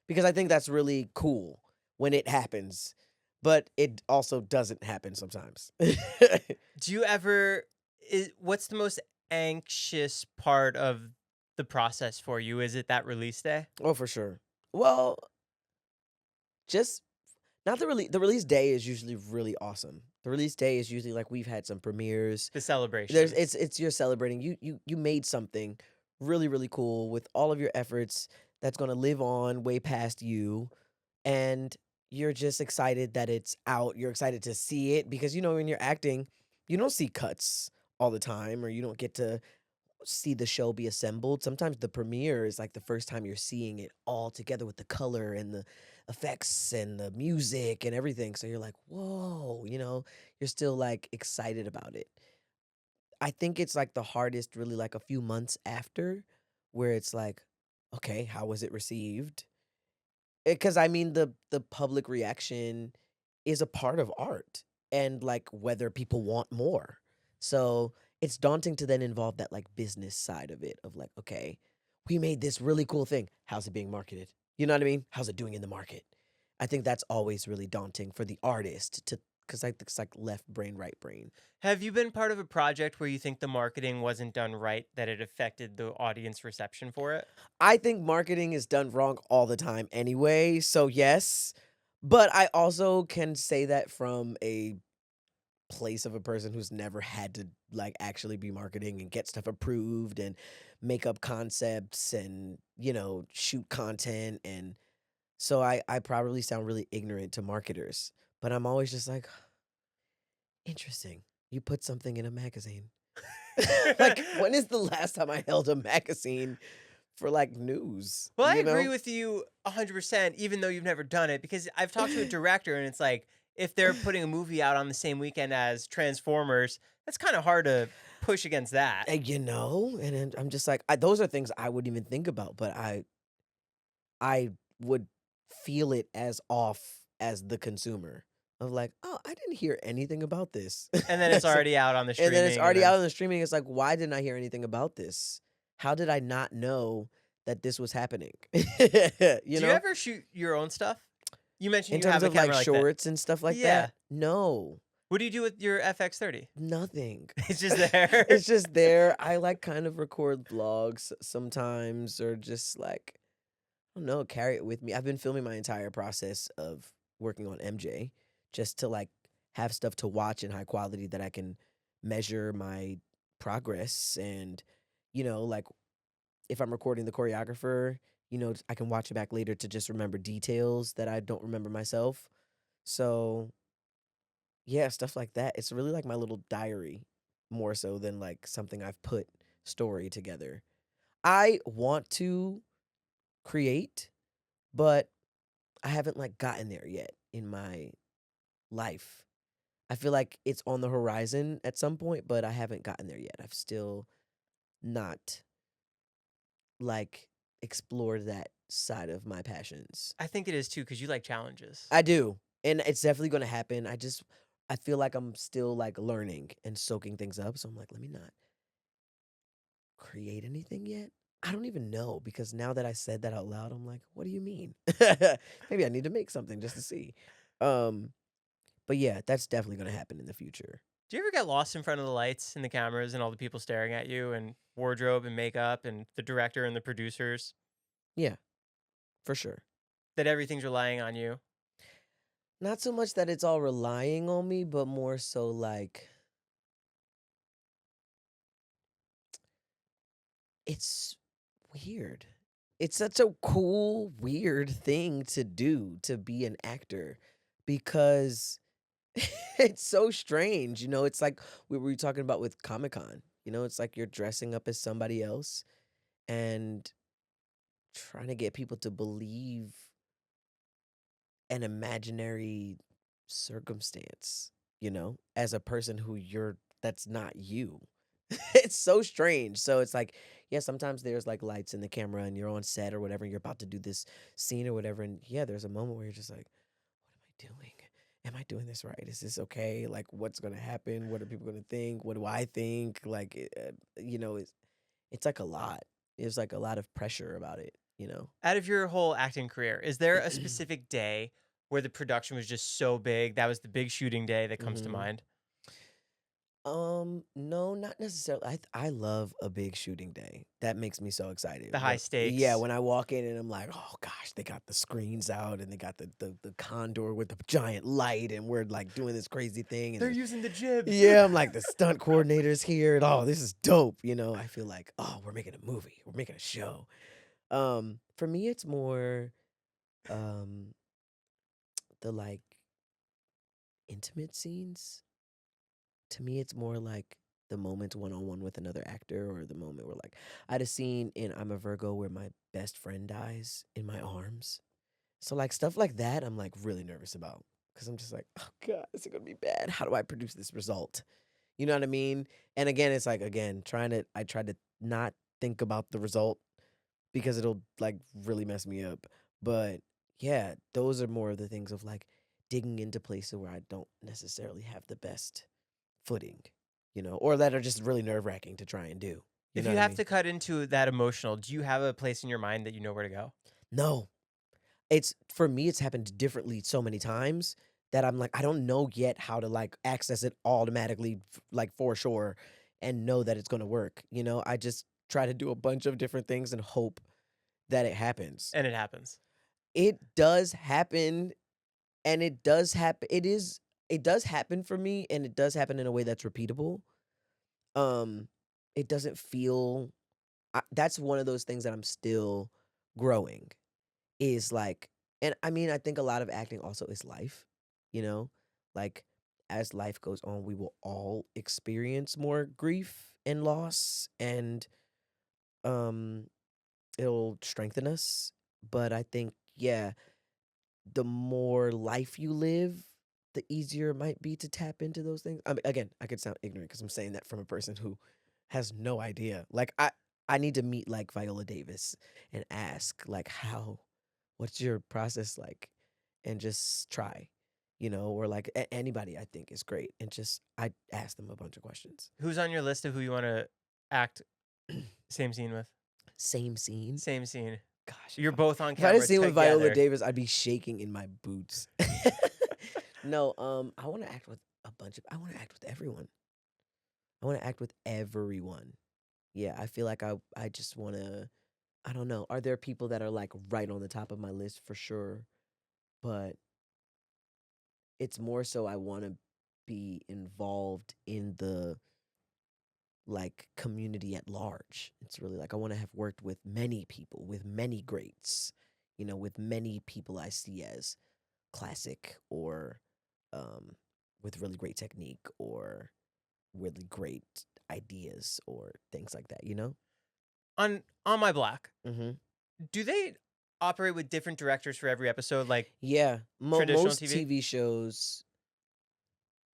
Because I think that's really cool when it happens, but it also doesn't happen sometimes. Do you ever what's the most anxious part of the process for you? Is it that release day? Oh, for sure. Well, just not the release day is usually really awesome. The release day is usually like we've had some premieres. The celebration. It's you're celebrating. You made something really really cool with all of your efforts that's going to live on way past you, and you're just excited that it's out. You're excited to see it because you know when you're acting, you don't see cuts all the time or you don't get to see the show be assembled. Sometimes the premiere is like the first time you're seeing it all together with the color and the effects and the music and everything. So you're like, whoa, you know, you're still like excited about it. I think it's like the hardest, really, like a few months after, where it's like, okay, how was it received? Because I mean, the public reaction is a part of art, and like whether people want more. So it's daunting to then involve that like business side of it, of like, okay, we made this really cool thing. How's it being marketed? You know what I mean? How's it doing in the market? I think that's always really daunting for the artist to, because like it's like left brain, right brain. Have you been part of a project where you think the marketing wasn't done right, that it affected the audience reception for it? I think marketing is done wrong all the time anyway, so yes. But I also can say that from a place of a person who's never had to like actually be marketing and get stuff approved and make up concepts and, you know, shoot content. And so I probably sound really ignorant to marketers, but I'm always just like, interesting. You put something in a magazine. Like, when is the last time I held a magazine for like news? Well, I you know? agree with you 100%, even though you've never done it, because I've talked to a director and it's like, if they're putting a movie out on the same weekend as Transformers, that's kind of hard to push against that. You know, and then I'm just like, those are things I wouldn't even think about, but I would feel it as off as the consumer of like, oh, I didn't hear anything about this. And then it's So- already out on the and streaming. then it's already then- out on the streaming. It's like, why didn't I hear anything about this? How did I not know that this was happening? you Do know, you ever shoot your own stuff? You mentioned in you have terms a of like camera like that. shorts and stuff like Yeah. that. No, What do you do with your FX30? nothing. It's just there. It's just there. I like kind of record vlogs sometimes, or just like, I don't know, carry it with me. I've been filming my entire process of working on MJ just to like have stuff to watch in high quality that I can measure my progress. And, you know, like if I'm recording the choreographer, you know, I can watch it back later to just remember details that I don't remember myself. So yeah, stuff like that. It's really like my little diary more so than like something I've put story together. I want to create, but I haven't like gotten there yet in my life. I feel like it's on the horizon at some point, but I haven't gotten there yet. I've still not like explored that side of my passions. I think it is too because you like challenges. I do. And it's definitely going to happen. I feel like I'm still like learning and soaking things up. So I'm like, let me not create anything yet. I don't even know because now that I said that out loud, I'm like, what do you mean? Maybe I need to make something just to see. Um, but yeah, that's definitely going to happen in the future. Do you ever get lost in front of the lights and the cameras and all the people staring at you and wardrobe and makeup and the director and the producers Yeah, for sure. that everything's relying on you? Not so much that it's all relying on me, but more so like it's weird. It's such a cool, weird thing to do to be an actor because it's so strange. It's like we were talking about with Comic Con. It's like you're dressing up as somebody else and trying to get people to believe an imaginary circumstance, as a person that's not you. It's so strange. So it's like, yeah, sometimes there's like lights in the camera and you're on set or whatever, and you're about to do this scene or whatever. And yeah, there's a moment where you're just like, what am I doing? Am I doing this right? Is this okay? Like, what's going to happen? What are people going to think? What do I think? Like, it's like a lot. There's like a lot of pressure about it. Out of your whole acting career, is there a specific day where the production was just so big that was the big shooting day that comes to Mhm. mind? No, not necessarily. I love a big shooting day. That makes me so excited. The high Yeah, stakes. when I walk in and I'm like, oh gosh, they got the screens out and they got the condor with the giant light and we're like doing this crazy thing and They're using the jib. yeah, I'm like the stunt coordinators here and oh, this is dope. I feel like, oh, we're making a movie. We're making a show. For me it's more um the like intimate scenes. To me, it's more like the moment one on one with another actor, or the moment where, like, I had a scene in I'm a Virgo where my best friend dies in my arms. So, like, stuff like that, I'm like really nervous about because I'm just like, oh God, is it gonna be bad? How do I produce this result? You know what I mean? And again, it's like, again, I try to not think about the result because it'll like really mess me up. But yeah, those are more of the things of like digging into places where I don't necessarily have the best footing, or that are just really nerve-wracking to try and do. You If know you what I have mean? to cut into that emotional, do you have a place in your mind that you know where to go? No. It's for me, it's happened differently so many times that I'm like, I don't know yet how to like access it automatically, like for sure, and know that it's gonna work. I just try to do a bunch of different things and hope that it happens. And it happens. It does happen, and it does happen. It does happen for me, and it does happen in a way that's repeatable. Um, it doesn't feel that's one of those things that I'm still growing is like, and I mean, I think a lot of acting also is life, you know, like as life goes on, we will all experience more grief and loss, and um, it'll strengthen us. But I think, yeah, the more life you live, the easier it might be to tap into those things. I mean, again, I could sound ignorant because I'm saying that from a person who has no idea. Like I need to meet like Viola Davis and ask like what's your process like, and just try, or like anybody I think is great, and just I ask them a bunch of questions. Who's on your list of who you want to act same scene with? Same scene. Same scene. Gosh, You're both on if I had a camera scene with Viola together. Davis, I'd be shaking in my boots. No, I want to act with I want to act with everyone. I want to act with everyone. Yeah, I feel like I just want to. I don't know. Are there people that are like right on the top of my list for sure? But it's more so I want to be involved in the like community at large. It's really like I want to have worked with many people, with many greats, with many people I see as classic or um with really great technique or really great ideas or things like that, you know? On my block, Mm-hmm. do they operate with different directors for every episode, like Yeah, traditional most TV? TV shows,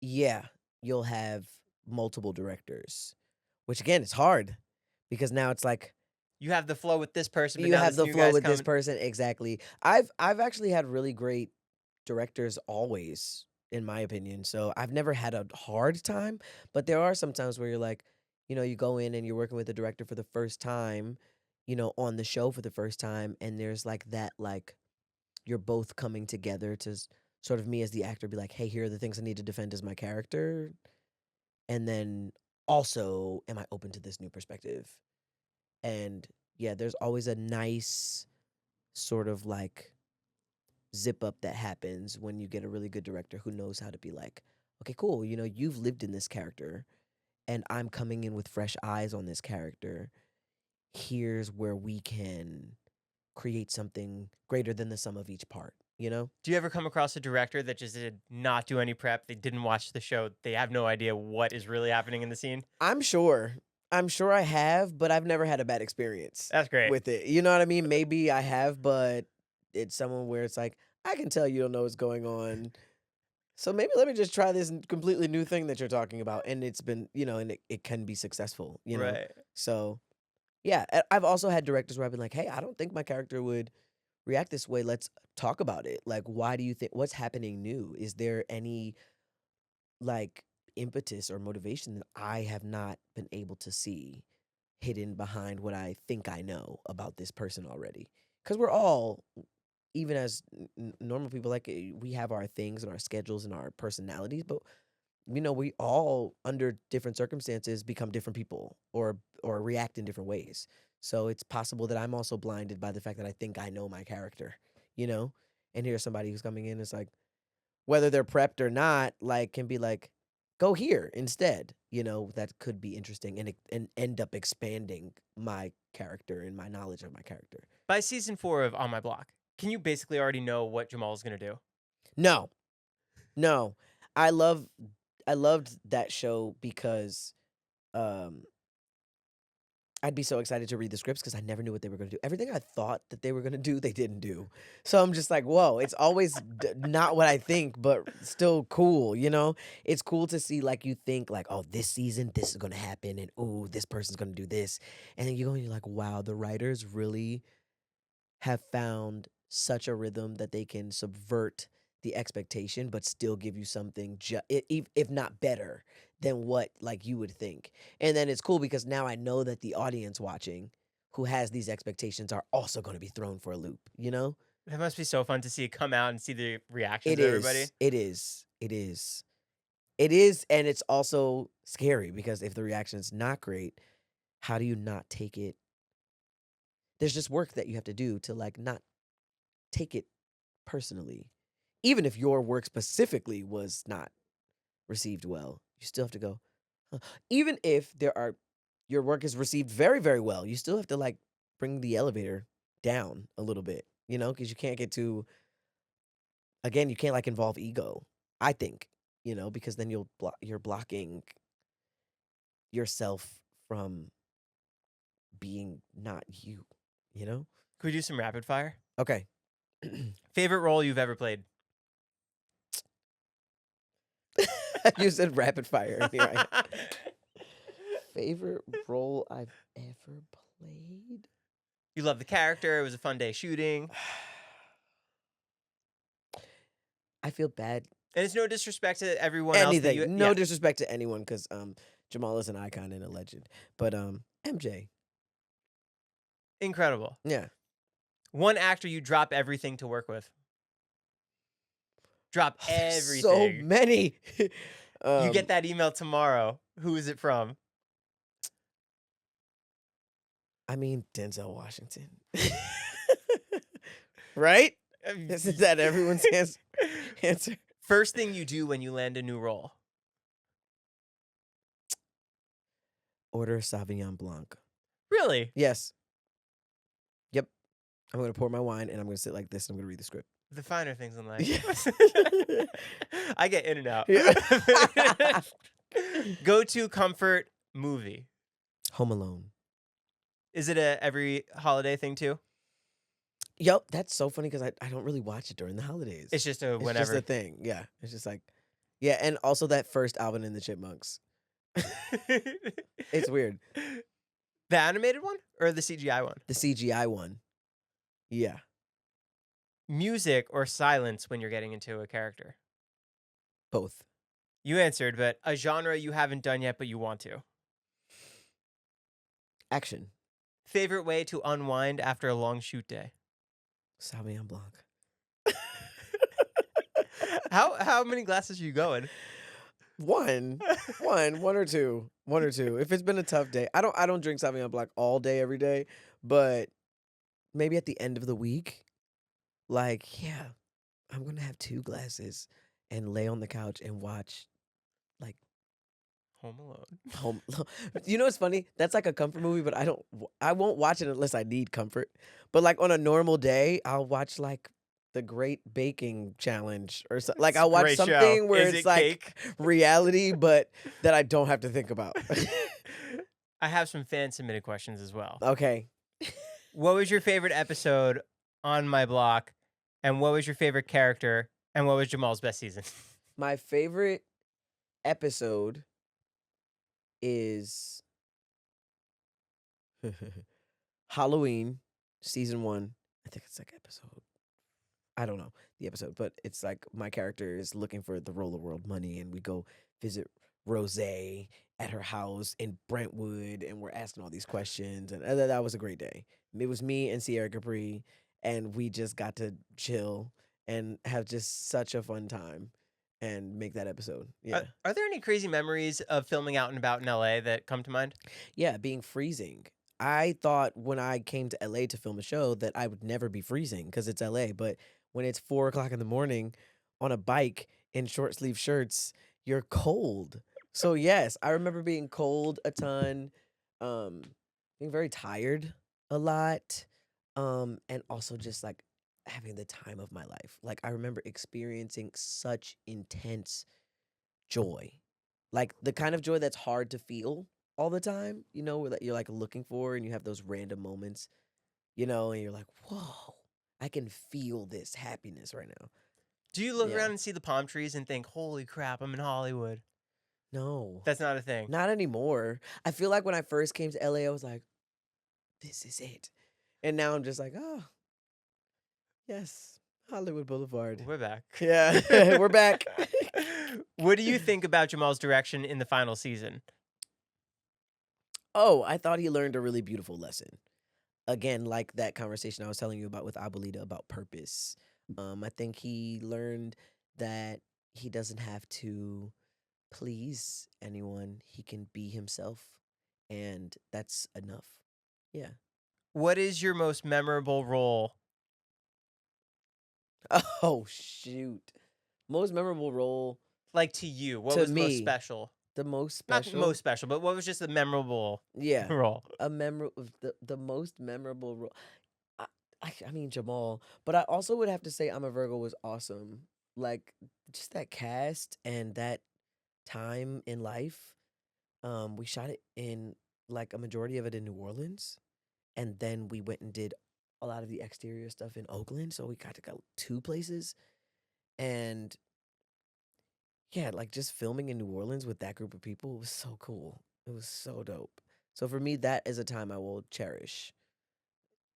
yeah, you'll have multiple directors, which again, it's hard because now it's like You have the flow with this person, but you now have this the new flow guy's with this coming. person. Exactly. I've actually had really great directors always, in my opinion. So I've never had a hard time, but there are some times where you're like, you go in and you're working with a director for the first time, on the show for the first time, and there's like that, like you're both coming together to sort of me as the actor be like, hey, here are the things I need to defend as my character, and then also, am I open to this new perspective? And yeah, there's always a nice sort of like zip up that happens when you get a really good director who knows how to be like, okay, cool, you've lived in this character and I'm coming in with fresh eyes on this character. Here's where we can create something greater than the sum of each part, you know? Do you ever come across a director that just did not do any prep? They didn't watch the show. They have no idea what is really happening in the scene. I'm sure. I'm sure I have, but I've never had a bad experience That's great. with it. You know what I mean? Maybe I have, but it's someone where it's like, I can tell you don't know what's going on. So maybe let me just try this completely new thing that you're talking about. And it's been, and it can be successful, Right. So, yeah. I've also had directors where I've been like, hey, I don't think my character would react this way. Let's talk about it. Like, why do you think, what's happening new? Is there any, like, impetus or motivation that I have not been able to see hidden behind what I think I know about this person already? Because we're all, even as normal people, like we have our things and our schedules and our personalities, but we all under different circumstances become different people or react in different ways. So it's possible that I'm also blinded by the fact that I think I know my character, and here's somebody who's coming in. It's like whether they're prepped or not, like can be like, go here instead. That could be interesting and end up expanding my character and my knowledge of my character. By season 4 of On My Block, can you basically already know what Jamal is going to do? No, no, I loved that show because I'd be so excited to read the scripts because I never knew what they were going to do. Everything I thought that they were going to do, they didn't do. So I'm just like, whoa, it's always not what I think, but still cool, It's cool to see, like, you think, like, oh, this season, this is going to happen, and oh, this person's going to do this. And then you go and you're like, wow, the writers really have found such a rhythm that they can subvert the expectation but still give you something if not better than what like you would think. And then it's cool because now I know that the audience watching who has these expectations are also going to be thrown for a loop, That must be so fun to see it come out and see the reactions It of everybody. is. It is. It is. It is, and it's also scary because if the reaction is not great, how do you not take it? There's just work that you have to do to like not take it personally. Even if your work specifically was not received well, you still have to go, huh. Even if your work is received very, very well, you still have to like bring the elevator down a little bit, because you can't get too, again, you can't like involve ego, I think, because then you're blocking yourself from being not you, Could we do some rapid fire? Okay. Favorite role you've ever played? You said rapid fire. Here I am. Favorite role I've ever played? You love the character. It was a fun day shooting. I feel bad. And it's no disrespect to everyone else. Anything. No disrespect to anyone because Jamal is an icon and a legend. But MJ. Incredible. Yeah. One actor you drop everything to work with. Drop everything. So many. You get that email tomorrow. Who is it from? I mean, Denzel Washington. Right? Isn't that everyone's answer? First thing you do when you land a new role? Order Sauvignon Blanc. Really? Yes. Yep. I'm going to pour my wine and I'm going to sit like this and I'm going to read the script. The finer things in life. Yes. I get in and out. Yeah. Go-to comfort movie. Home Alone. Is it a every holiday thing too? Yup, that's so funny because I don't really watch it during the holidays. It's just a It's whenever. just a thing. Yeah. It's just like, yeah. And also that first Alvin and the Chipmunks. It's weird. The animated one or the CGI one? The CGI one. Yeah. Music or silence when you're getting into a character? Both. You answered, but a genre you haven't done yet, but you want to. Action. Favorite way to unwind after a long shoot day? Sauvignon Blanc. How many glasses are you going? One or two. If it's been a tough day, I don't drink Sauvignon Blanc all day, every day, but maybe at the end of the week, like, yeah, I'm gonna have 2 glasses and lay on the couch and watch, like, Home Alone. Home. You know what's funny? That's like a comfort movie, but I won't watch it unless I need comfort. But like on a normal day, I'll watch like the Great Baking Challenge or something. Like I'll watch Great show. something where Is it's it like cake? reality, but that I don't have to think about. I have some fan submitted questions as well. Okay. What was your favorite episode on my block? And what was your favorite character? And what was Jamal's best season? My favorite episode is Halloween, season 1. I think it's like episode. I don't know the episode, but it's like my character is looking for the Roller World money, and we go visit Rose at her house in Brentwood, and we're asking all these questions, and that was a great day. It was me and Sierra Capri, and we just got to chill and have just such a fun time and make that episode. Yeah. Are there any crazy memories of filming out and about in LA that come to mind? Yeah, being freezing. I thought when I came to LA to film a show that I would never be freezing because it's LA. But when it's 4 o'clock in the morning on a bike in short sleeve shirts, you're cold. So yes, I remember being cold a ton, being very tired a lot, and also just like having the time of my life. Like I remember experiencing such intense joy, like the kind of joy that's hard to feel all the time, that you're like looking for, and you have those random moments, and you're like, whoa, I can feel this happiness right now. Do you look Yeah. around and see the palm trees and think, holy crap, I'm in Hollywood? No, That's not a thing. not anymore. I feel like when I first came to LA, I was like, this is it. And now I'm just like, oh, yes, Hollywood Boulevard. We're back. Yeah, we're back. What do you think about Jamal's direction in the final season? Oh, I thought he learned a really beautiful lesson. Again, like that conversation I was telling you about with Abuelita about purpose. I think he learned that he doesn't have to please anyone. He can be himself, and that's enough. Yeah. What is your most memorable role? Oh, shoot. Most memorable role, Like to you, what To was most me. special? the most Not special. most special, but what was just the memorable Yeah. role? The most memorable role. I mean Jamal, but I also would have to say I'm a Virgo was awesome. Like just that cast and that time in life. We shot it in like a majority of it in New Orleans, and then we went and did a lot of the exterior stuff in Oakland. So we got to go 2 places, and yeah, like just filming in New Orleans with that group of people was so cool. It was so dope. So for me, that is a time I will cherish,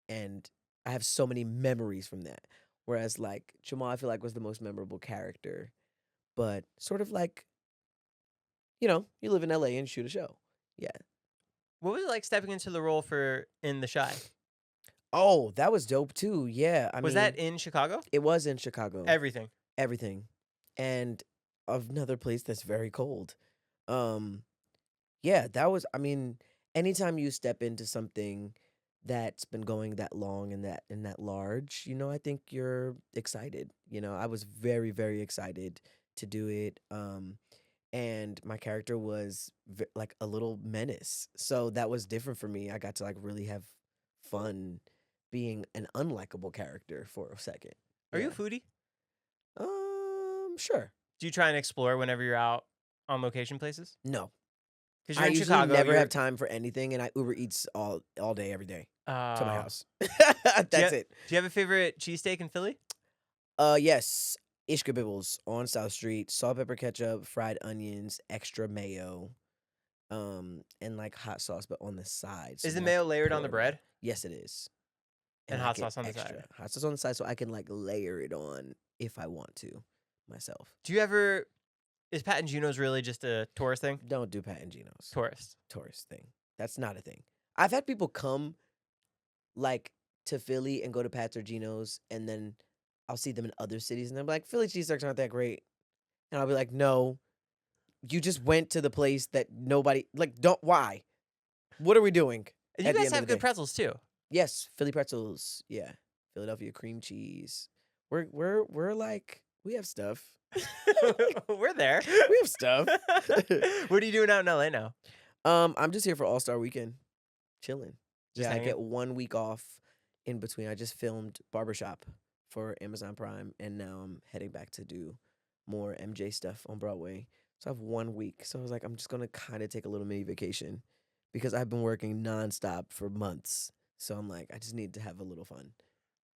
and I have so many memories from that. Whereas like Jamal, I feel like was the most memorable character, but sort of like, you live in LA and shoot a show. Yeah. What was it like stepping into the role in The Shy? Oh, that was dope too. Yeah. I Was mean, that in Chicago? it was in Chicago. Everything. Everything. And another place that's very cold. Yeah, that was, I mean, anytime you step into something that's been going that long and that large, I think you're excited. I was very, very excited to do it. And my character was like a little menace. So that was different for me. I got to like really have fun being an unlikable character for a second. Are you a Yeah. foodie? Sure. Do you try and explore whenever you're out on location places? No. Because I you're in usually Chicago. never you're, have time for anything, and I Uber Eats all day, every day to my uh, house. do you That's ha- it. Do you have a favorite cheesesteak in Philly? Yes. Ishka Bibbles on South Street, salt, pepper, ketchup, fried onions, extra mayo, and like hot sauce, but on the side. So Is the you have mayo to layered on pour the it on. bread Yes, it is. and I hot like it sauce on the extra. side? Hot sauce on the side, so I can like layer it on if I want to myself. Do you ever? Is Pat and Gino's really just a tourist thing? Don't do Pat and Gino's Tourist. thing. That's not a thing. I've had people come like to Philly and go to Pat's or Gino's, and then I'll see them in other cities, and they're like, Philly cheesesteaks aren't that great. And I'll be like, no, you just went to the place that nobody like. Don't why? What are we doing? And you at the guys end of have the good day? pretzels too. Yes, Philly pretzels. Yeah, Philadelphia cream cheese. We're like we have stuff. We're there. We have stuff. What are you doing out in LA now? I'm just here for All-Star Weekend, chilling. Just Yeah, I hanging? get 1 week off in between. I just filmed Barbershop for Amazon Prime, and now I'm heading back to do more MJ stuff on Broadway. So I have 1 week. So I was like, I'm just gonna kind of take a little mini vacation because I've been working nonstop for months. So I'm like, I just need to have a little fun.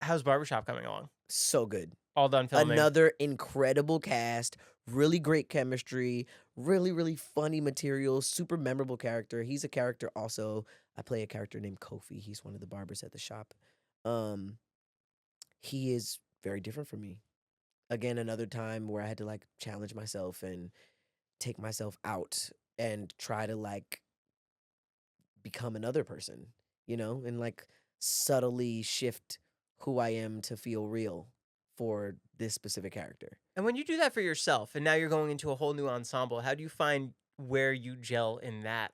How's Barbershop coming along? So good. All done filming. Another incredible cast, really great chemistry, really, really funny material, super memorable character. He's a character also. I play a character named Kofi. He's one of the barbers at the shop. He is very different from me. Again, another time where I had to like challenge myself and take myself out and try to like become another person, and like subtly shift who I am to feel real for this specific character. And when you do that for yourself, and now you're going into a whole new ensemble, how do you find where you gel in that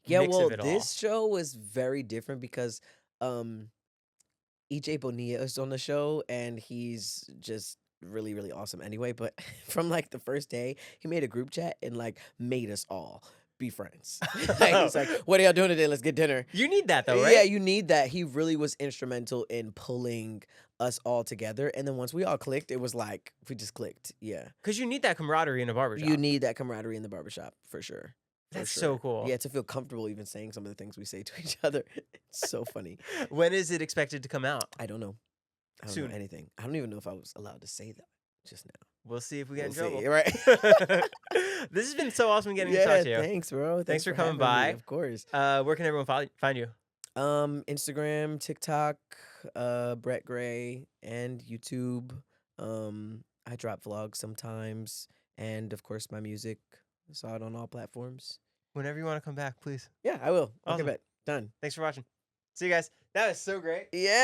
Yeah, mix well, of it all? this show was very different because EJ Bonilla is on the show and he's just really, really awesome anyway. But from like the first day, he made a group chat and like made us all be friends. Like, he's like, what are y'all doing today? Let's get dinner. You need that though, right? Yeah, you need that. He really was instrumental in pulling us all together. And then once we all clicked, it was like we just clicked. Yeah. Because you need that camaraderie in a barbershop. You need that camaraderie in the barbershop for sure. For That's sure. so cool. Yeah, to feel comfortable even saying some of the things we say to each other. It's so funny. When is it expected to come out? I don't know. I don't Soon. know anything. I don't even know if I was allowed to say that just now. We'll see if we get in We'll trouble. see, right? This has been so awesome getting to Yeah, talk to you. thanks, bro. Thanks for having coming me, by. Of course. Where can everyone find you? Instagram, TikTok, Brett Gray, and YouTube. I drop vlogs sometimes, and of course my music. I saw it on all platforms. Whenever you want to come back, please. Yeah, I will. Awesome. Okay, bet. Done. Thanks for watching. See you guys. That was so great. Yeah.